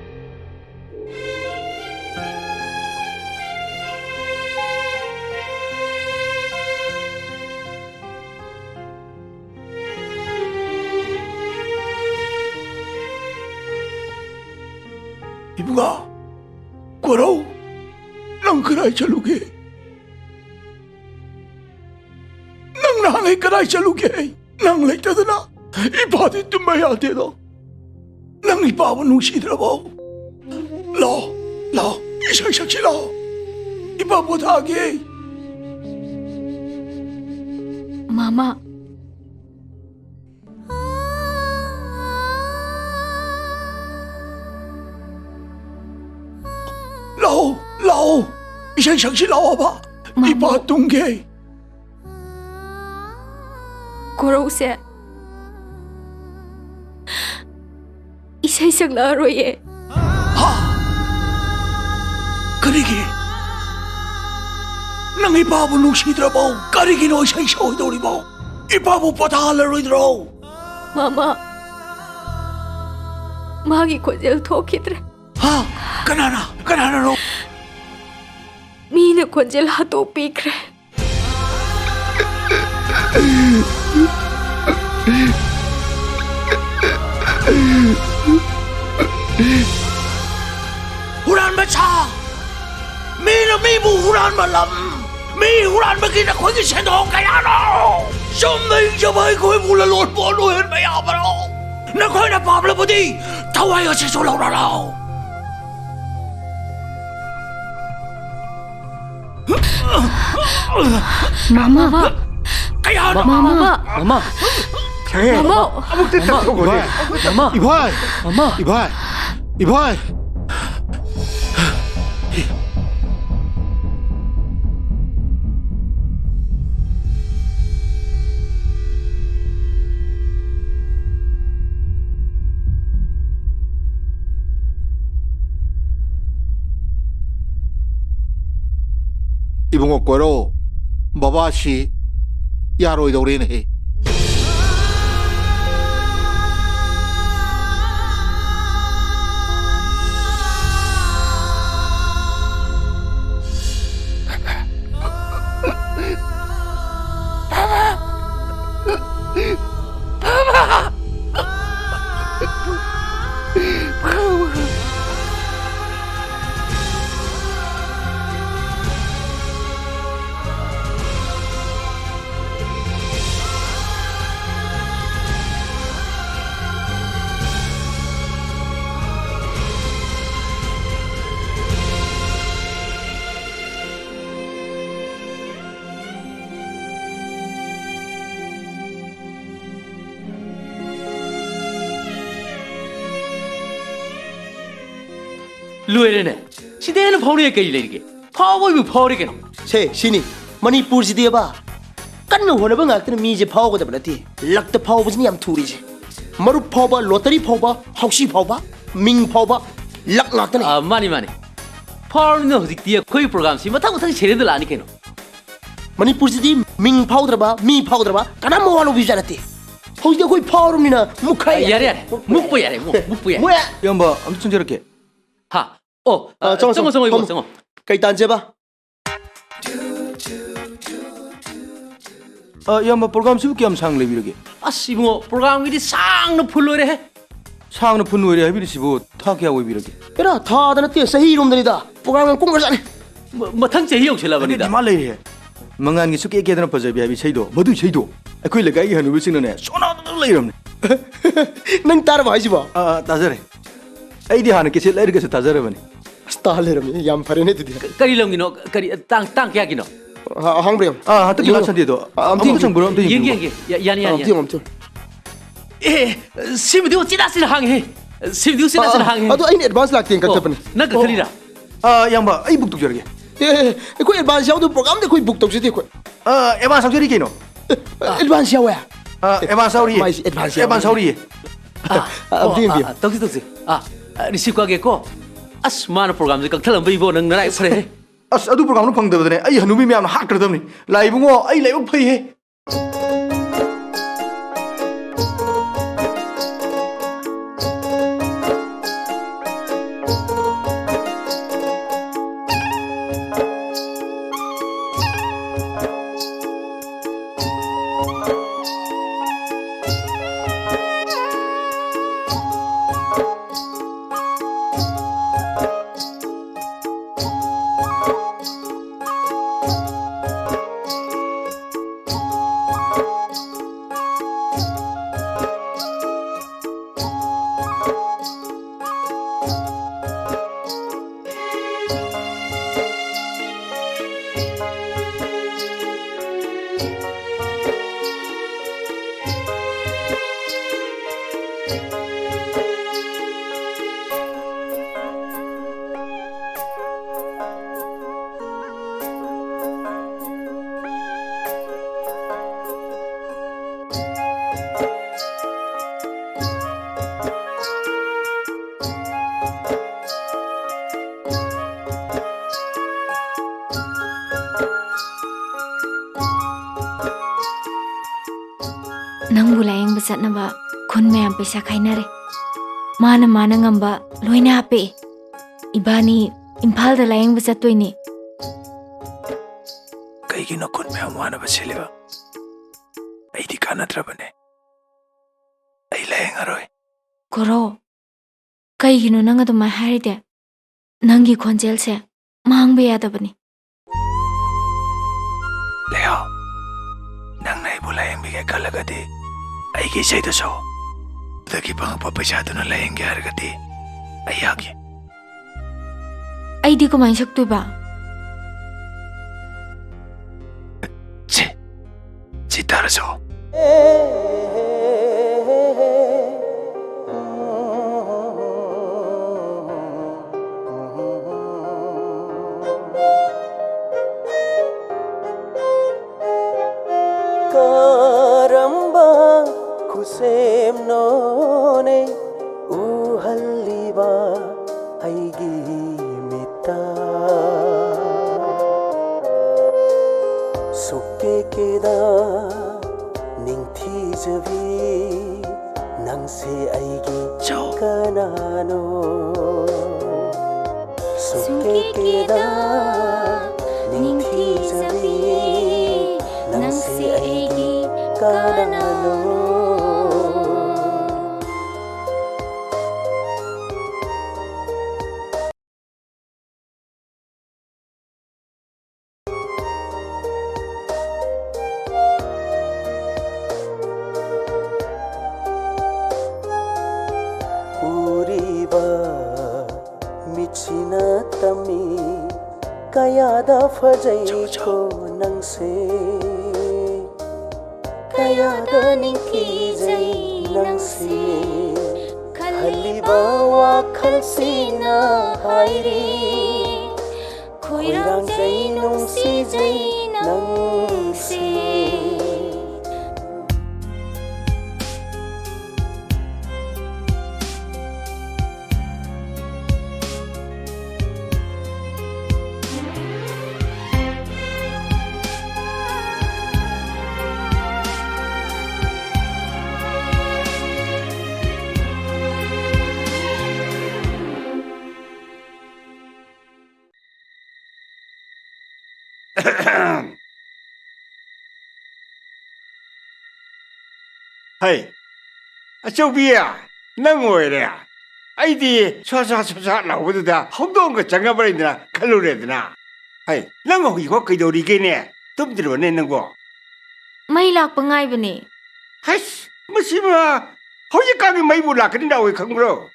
이브가 꼬라우 난 그라이 잘루게 난 나에 그라이 잘루게 난 레이터드나 이 바디 뜸마야 돼도 난 이 바보 누시더라고 라 이상상치라 이 바보 다게 마마 라오 이상상치 나와봐 이 바둥게 고로우세 이세 saknaroye 그리기 난 이 바보 누시더라고 까리기 너 이상 쇼이더리고 이 바보 바다할러리더라 마마 마기 고젤 토키드래 까나나로 미네 고젤 하도 삐크래 후란 마차 미는 미부 후란 말람 미 후란 마기나 거기 새도 가야로 좀더 잊어봐야 거기 몰라 롯보로 해봐야 바로 나 거기나 밥을 보디 타와야 지솔라오라라 마마 가야 마마 아무 때나 보고 이봐이 이봉호 거로 바바시 야로이도리네 루에레네. 시대에는 파우리에 깨질래게. 파워보이브 파우리게. 세 신이 머니푸르 시대봐. 깐나 호나바 ngakten 미제 파워가 되버티. 락다 파워부지 얌 투리지. 마루 파워바 로터리 파워바 혹시 파워바 밍 파워바 락 ngakten. 아 마니. 파우리는 허직디에 거의 프로그램 시 마탕 제대로 아니 케노. 머니푸르 시대 밍 파워드라바 미 파워드라바 까나 모알로 비자라티. 혹시 거의 파워룸이나 무카이. 야래. 묵부 야래. 뭐야? 양봐 아무튼 저렇게 하. 정어 이거. Cây tan chưa ba? 양봐 프로그램 수기 함 상 레비르게 아씨 뭐 프로그램이 쌍로 풀로래. 상는 분노에 해비리시고 타기하고 비르게 Era tha da nate sahi rom danida. Program kung garjane. 마탕 제희 욕실라버니다. 말레 망한기 수기 깨드는 퍼져비 하비 세이도 모두 세이도 아코이 레가이 하는 우싱네 소나 레이럼네 Nang tar ba ji ba? 따자래 ꯑꯩꯗꯤ ꯍꯥꯟꯅ cassette ꯂꯩꯔꯒꯁꯨ ꯇꯥꯖꯔꯕꯅꯤ ꯑꯁ ꯇꯥ ꯂꯩꯔꯝꯃꯤ ꯌꯥꯝ ꯐꯔꯦꯅꯦ ꯑꯗꯨꯗꯤ ꯀꯔꯤ ꯂꯝꯒꯤꯅꯣ ꯀꯔꯤ ꯇꯥꯡ ꯀꯌꯥꯒꯤꯅꯣ ꯍꯥꯡꯕ꯭ꯔꯦ ꯍꯟꯗꯛꯀꯤ ꯂꯥꯁ ꯁꯟꯗꯦꯗꯣ ꯑꯝꯇ ꯆꯪꯕ꯭ꯔꯣ ꯑꯝꯇ ꯌꯦꯡꯒꯦ ꯌꯥꯅꯤ ꯁꯤꯕꯨꯗꯤ ꯆꯤꯅꯥ ꯍꯥꯡꯉꯦ ꯁꯤꯕꯨꯗꯤ ꯆꯤꯅꯥ ꯍꯥꯡꯉꯦ ꯑꯗꯣ ꯑꯩꯅ ꯑꯦꯗꯚꯥꯟꯁ ꯂꯥꯛꯇꯦꯅ ꯀꯛꯊꯠꯄꯅꯤ ꯅꯪ ꯀꯛꯊꯠꯂꯤꯔꯥ ꯌꯥꯝꯕ ꯑꯩ ꯕꯨꯛ ꯇꯧꯖꯔꯒꯦ ꯑꯩꯈꯣꯏ ꯑꯦꯗꯚꯥꯟꯁ ꯌꯥꯎꯗꯕ ꯄ꯭ꯔꯣꯒ꯭ꯔꯥꯝꯗꯤ ꯑꯩꯈꯣꯏ ꯕꯨꯛ ꯇꯧꯖꯗꯦ ꯑꯩꯈꯣꯏ ꯑꯦꯗꯚꯥꯟꯁ ꯌꯥꯎꯖꯔꯤ ꯀꯩꯅꯣ ꯑꯦꯗꯚꯥꯟꯁ ꯌꯥꯎꯋꯦ ꯑꯦꯗꯚꯥꯟꯁ ꯌꯥꯎꯔꯤꯌꯦ ꯑꯦꯗꯚꯥꯟꯁ ꯌꯥꯎꯔꯤꯌꯦ ꯇꯧꯁꯤ ꯔꯤꯁꯤꯞ ꯀꯥꯒꯦꯀꯣ ꯑꯁ ꯃꯥꯅ ꯄ꯭ꯔꯣꯒ꯭ꯔꯥꯝꯁꯦ ꯀꯛꯊꯠꯂꯝꯕꯩꯕꯣ ꯅꯪ ꯅꯔꯥꯏ ꯐꯔꯦ ꯑꯁ ꯑꯗꯨ ꯄ꯭ꯔꯣꯒ꯭ꯔꯥꯝꯗꯣ ꯐꯪꯗꯕꯗꯅꯦ ꯑꯩ ꯍꯅꯨꯕꯤ ꯃꯌꯥꯝꯅ ꯍꯥꯠꯈ꯭ꯔꯗꯕꯅꯤ ꯂꯥꯏꯕꯨꯡꯉꯣ ꯑꯩ ꯂꯥꯏꯕꯛ ꯐꯩꯍꯦ ꯅꯪꯕꯨ ꯂꯥꯌꯦꯡꯕ ꯆꯠꯅꯕ ꯈꯨꯟ ꯃꯌꯥꯝ ꯄꯩꯁꯥ ꯈꯥꯏꯅꯔꯦ ꯃꯥꯅ ꯉꯝꯕ ꯂꯣꯏꯅ ꯍꯥꯞꯄꯛꯑꯦ ꯏꯕꯥꯅꯤ ꯏꯝꯐꯥꯜꯗ ꯂꯥꯌꯦꯡꯕ ꯆꯠꯇꯣꯏꯅꯦ ꯀꯩꯒꯤꯅꯣ ꯈꯨꯟ ꯃꯌꯥꯝ ꯋꯥꯅꯕ ꯁꯤꯜꯂꯤꯕ ꯑꯩꯗꯤ ꯀꯥꯟꯅꯗ꯭ꯔꯕꯅꯦ ꯑꯩ ꯂꯥꯌꯦꯡꯉꯔꯣꯏ ꯀꯣꯔꯣ ꯀꯩꯒꯤꯅꯣ ꯅꯪ ꯑꯗꯨꯃꯥꯏ ꯍꯥꯏꯔꯤꯗꯦ ꯅꯪꯒꯤ ꯈꯣꯟꯖꯦꯜꯁꯦ ꯃꯥꯡꯕ ꯌꯥꯗꯕꯅꯤ ꯂꯩꯍꯥꯎ ꯅꯪꯅ ꯑꯩꯕꯨ ꯂꯥꯌꯦꯡꯕꯤꯒꯦ ꯈꯜꯂꯒꯗꯤ ꯑꯩꯒꯤ ꯏꯁꯩꯗꯨ ꯁꯛꯎ ꯑꯗꯨꯗꯒꯤ ꯐꯪꯉꯛꯄ ꯄꯩꯁꯥꯗꯨꯅ ꯂꯥꯌꯦꯡꯒꯦ ꯍꯥꯏꯔꯒꯗꯤ ꯑꯩ ꯌꯥꯒꯦ ꯑꯩꯗꯤ ꯀꯃꯥꯏꯅ ꯁꯛꯇꯣꯏꯕ ꯁꯤ ꯇꯥꯔꯁꯨ Karamba kusemnone uhalliba aigi mita sukke keda ningthi javi nangse aigi kanano sukke keda ningthi javi nangse aigi kanano uriba michina tami kayada fajai ko nangse kayada ningki jai nangse khaliba wakhal sina hairi khoirang jai nungsi jai nangse Hey, achoubiya, nang oire. Aidi sa lauda, hongdong ka changabarina, kaluredna. Hey, nang ho ko kaidori gene, tumdirone nango. May lakpa ngaibane. Hai, masima, hoye kami may bulak ni daw khangro.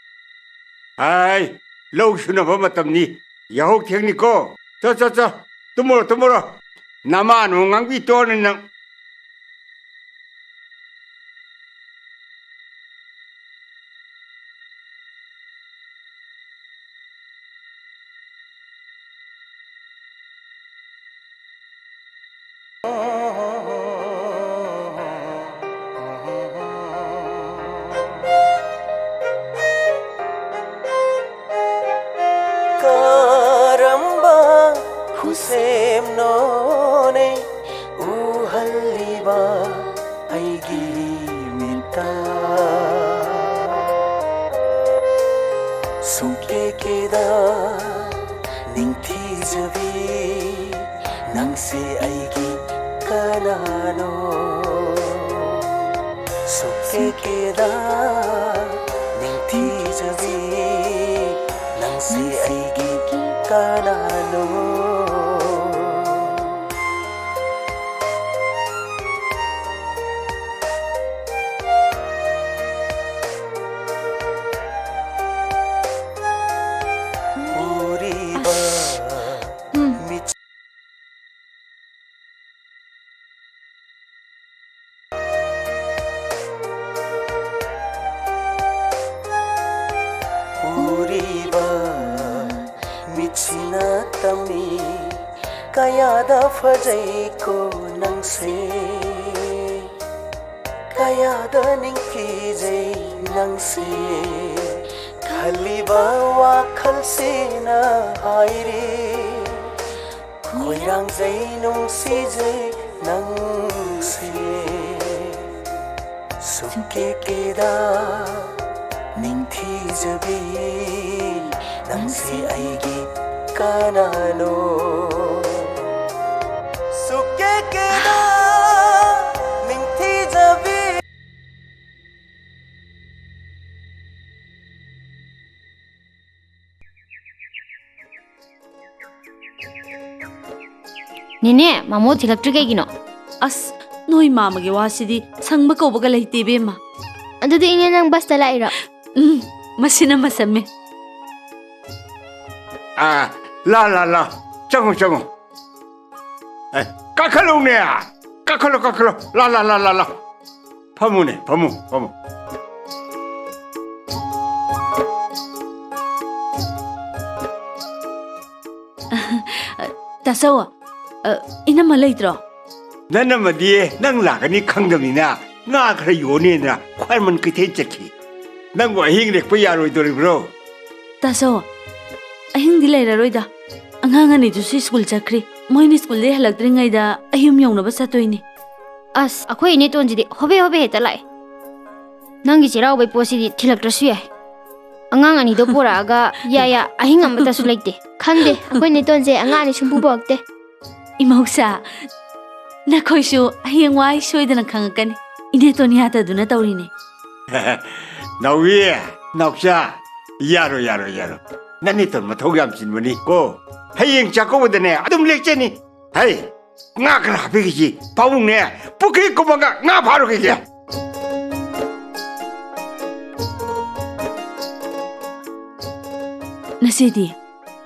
ai lâu xưa nó mà tầm ni yahu thiêng ni cô cho tomorrow nama nó ngang vi to nên nang Nene, mamo thilaktre kai gino. As, noi mama ge wasidi sangba ko baga laite be ma. Adudi ine nang basta laira. Masina masame. La. Chango. Eh, kakalo ne. Kakalo. La. Pamu. Tasawa. Ina malaitro. Nana madie nang lagani khangdamina nga khara yone na khwarman kithe chakhi. Nang wa hing rek pa yaroi dori bro. Tasawa. Ahing dilai raroida. Anganga ni du school chakri. Moini school de halaktre ngai da ayum yongna ba satoini. As akhoi ne tonjidi hobe heta lai. Nangi chirau bai posi di thilaktrasu yai. Angang ani do pora aga ya ahing amata su laite. Khande akhoi ne tonje angani sumpu bakte. Imausa. Nakoishu ahing wai soidana khangakani. Ine toni hata duna tawrine. Nawi, naksha. Yaro. Nani ton mathog yam chinmani ko. Hayeng chako wadane adum lekcheni. Hey, nga khara bigi pawung ne pukkei ko banga nga pharu ke ya. Nasidi.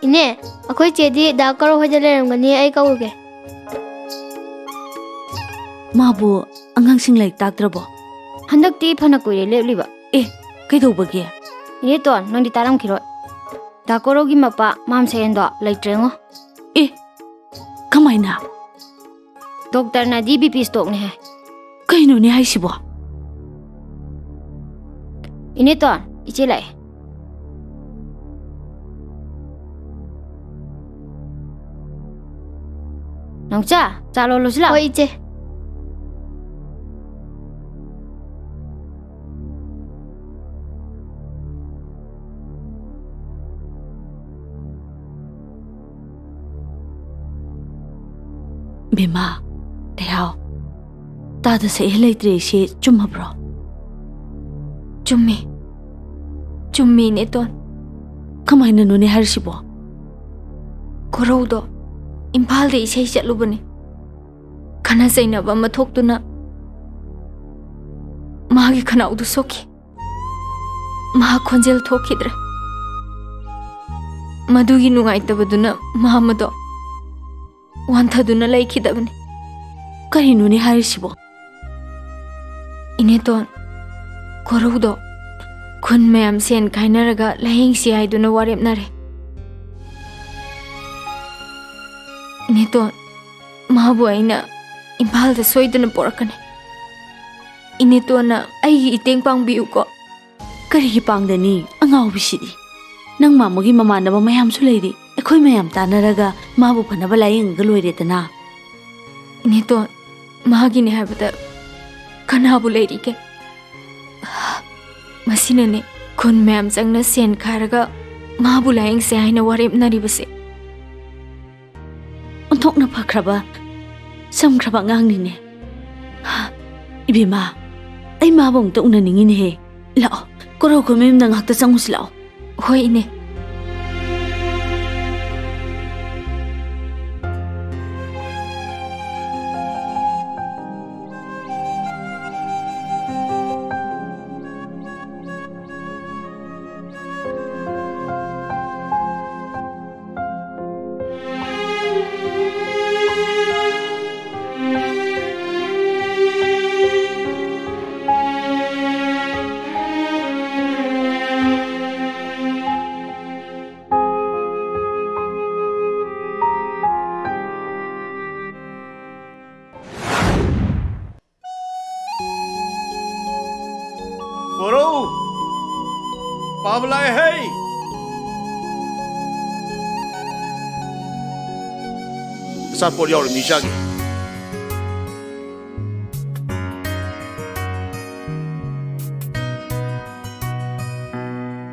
Ine, akhoi chedi da karo hojale ramgani ai kauge. Mabu angang sing lai taktrabo. Handakti phana koire lebliba. Kaidobage. Ine ton nang di taram khiro. Da koro gi mapa mam sendo laitrengo. Kamaina. Doctor na DBP stock ne hai. Kaino ni haisibo. Ine ton iche lai. Nongcha, chalo lo sila. Oi iche. Bima, Dehao. Tada se eleitre she chumabro. Chummi ne ton. Kamaina no ne harsibo. Koraudo. Impal de isei chatlubani. Khana zainaba mathoktuna. Magi khanaudu soki. Ma khonjel thokidre. मधुगी नुंगाइतबदुना महामदो वांथदुना लैखिदबनी करिनुने हारिसिबो इनेतोन कोरौदो खुन ma'am Sen खाइनरगा लहेंगसी हाइदुना वारेपनारे इनेतोन महाबु आइना इम्फालदा सोइदुना पोरकने इनेतोना आइगी इतेंग पांगबिउको करिगी पांगदनी अंगाउबिसिदी नंग मामोगी ममानबा मयामसु Larry अखोय मयाम तानरगा माबु फनबा लायेंगा लोइरेदना इनेतोन महागिने हाबदा कनाबु लैरिके मसिनने खुन मैम चंगना सेन खारगा महाबु लायेंगसे हाइना वारेपनारिबसे अन्थोकना फख्रबा समख्रबा ngangnine ibima ai mabong ta unaningine he lao koro ko mem nang hakta changus lao hoi ine Pabla hey. Sa por yaw mi shagi.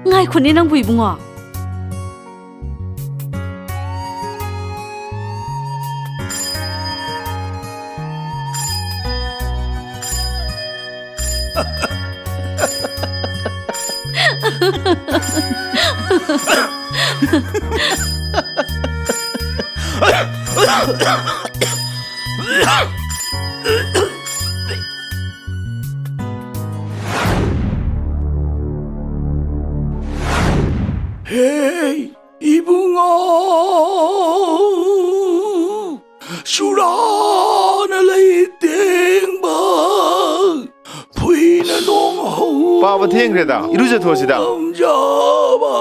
Ngai khone nang bui bungo. Hey, ibungo surana leiteng ba phuina nong ho Papa thiengreda iruja thosida jaba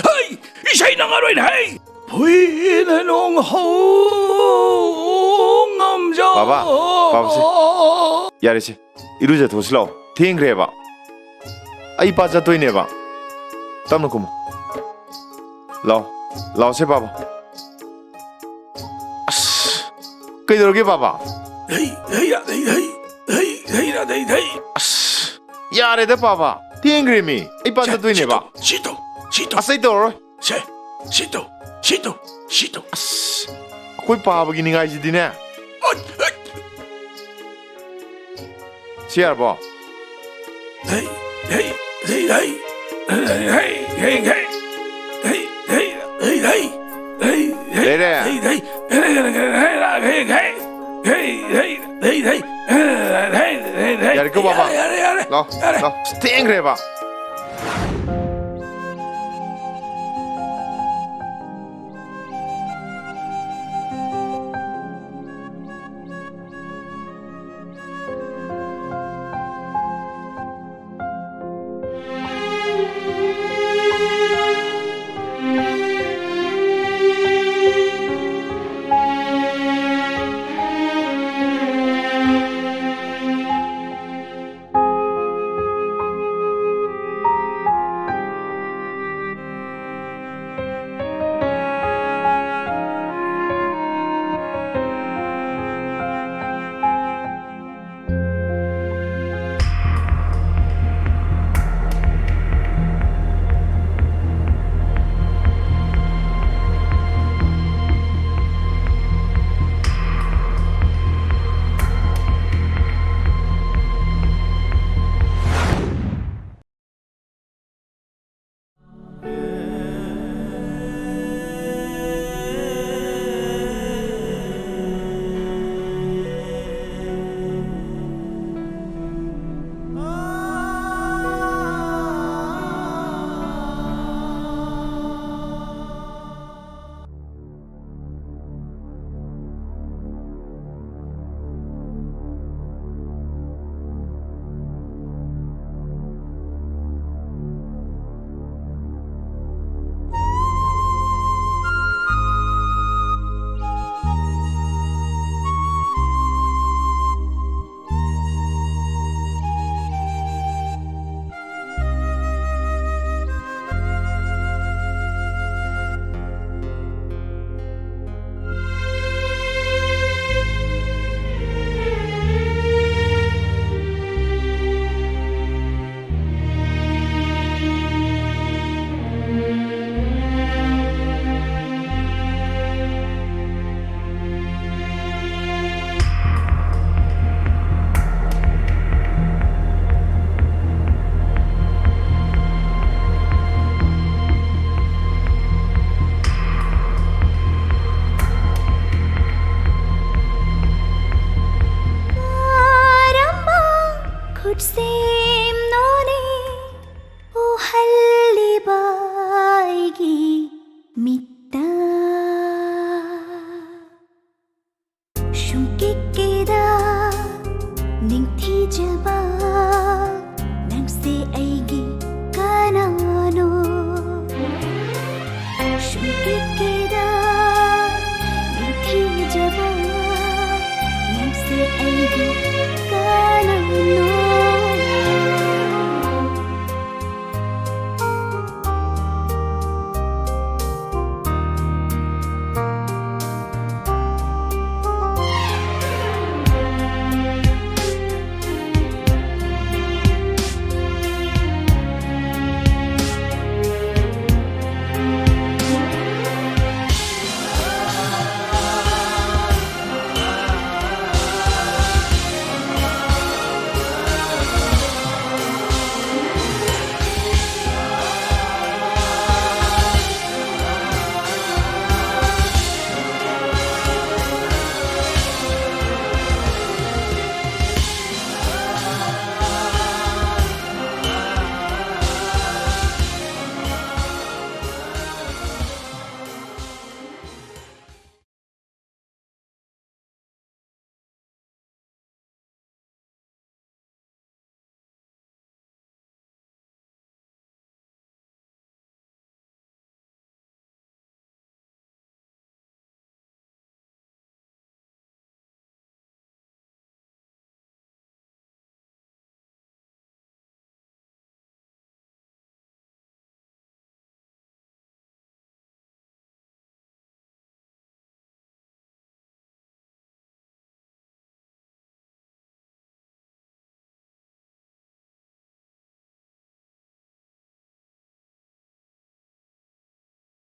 hey isai nang aroi hey phuina nong ho ngamja Papa se yare se iruja thosilo thiengreba ai pa ja toine ba tamna kum lao se Papa kai dorge Papa hey yare de Papa thiengre mi ai pa ja toine ba Sito asai dor Sito koi Papa gi ningai ji dine Siar ba hey Yare ko Papa Lo Stengre ba ꯁꯨꯡꯀꯤꯛꯀꯤꯗ ꯅꯤꯡꯊꯤꯖꯕ ꯅꯪꯁꯦ ꯑꯩꯒꯤ ꯀꯅꯥꯅꯣ ꯁꯨꯡꯀꯤꯛꯀꯤꯗ ꯅꯤꯡꯊꯤꯖꯕ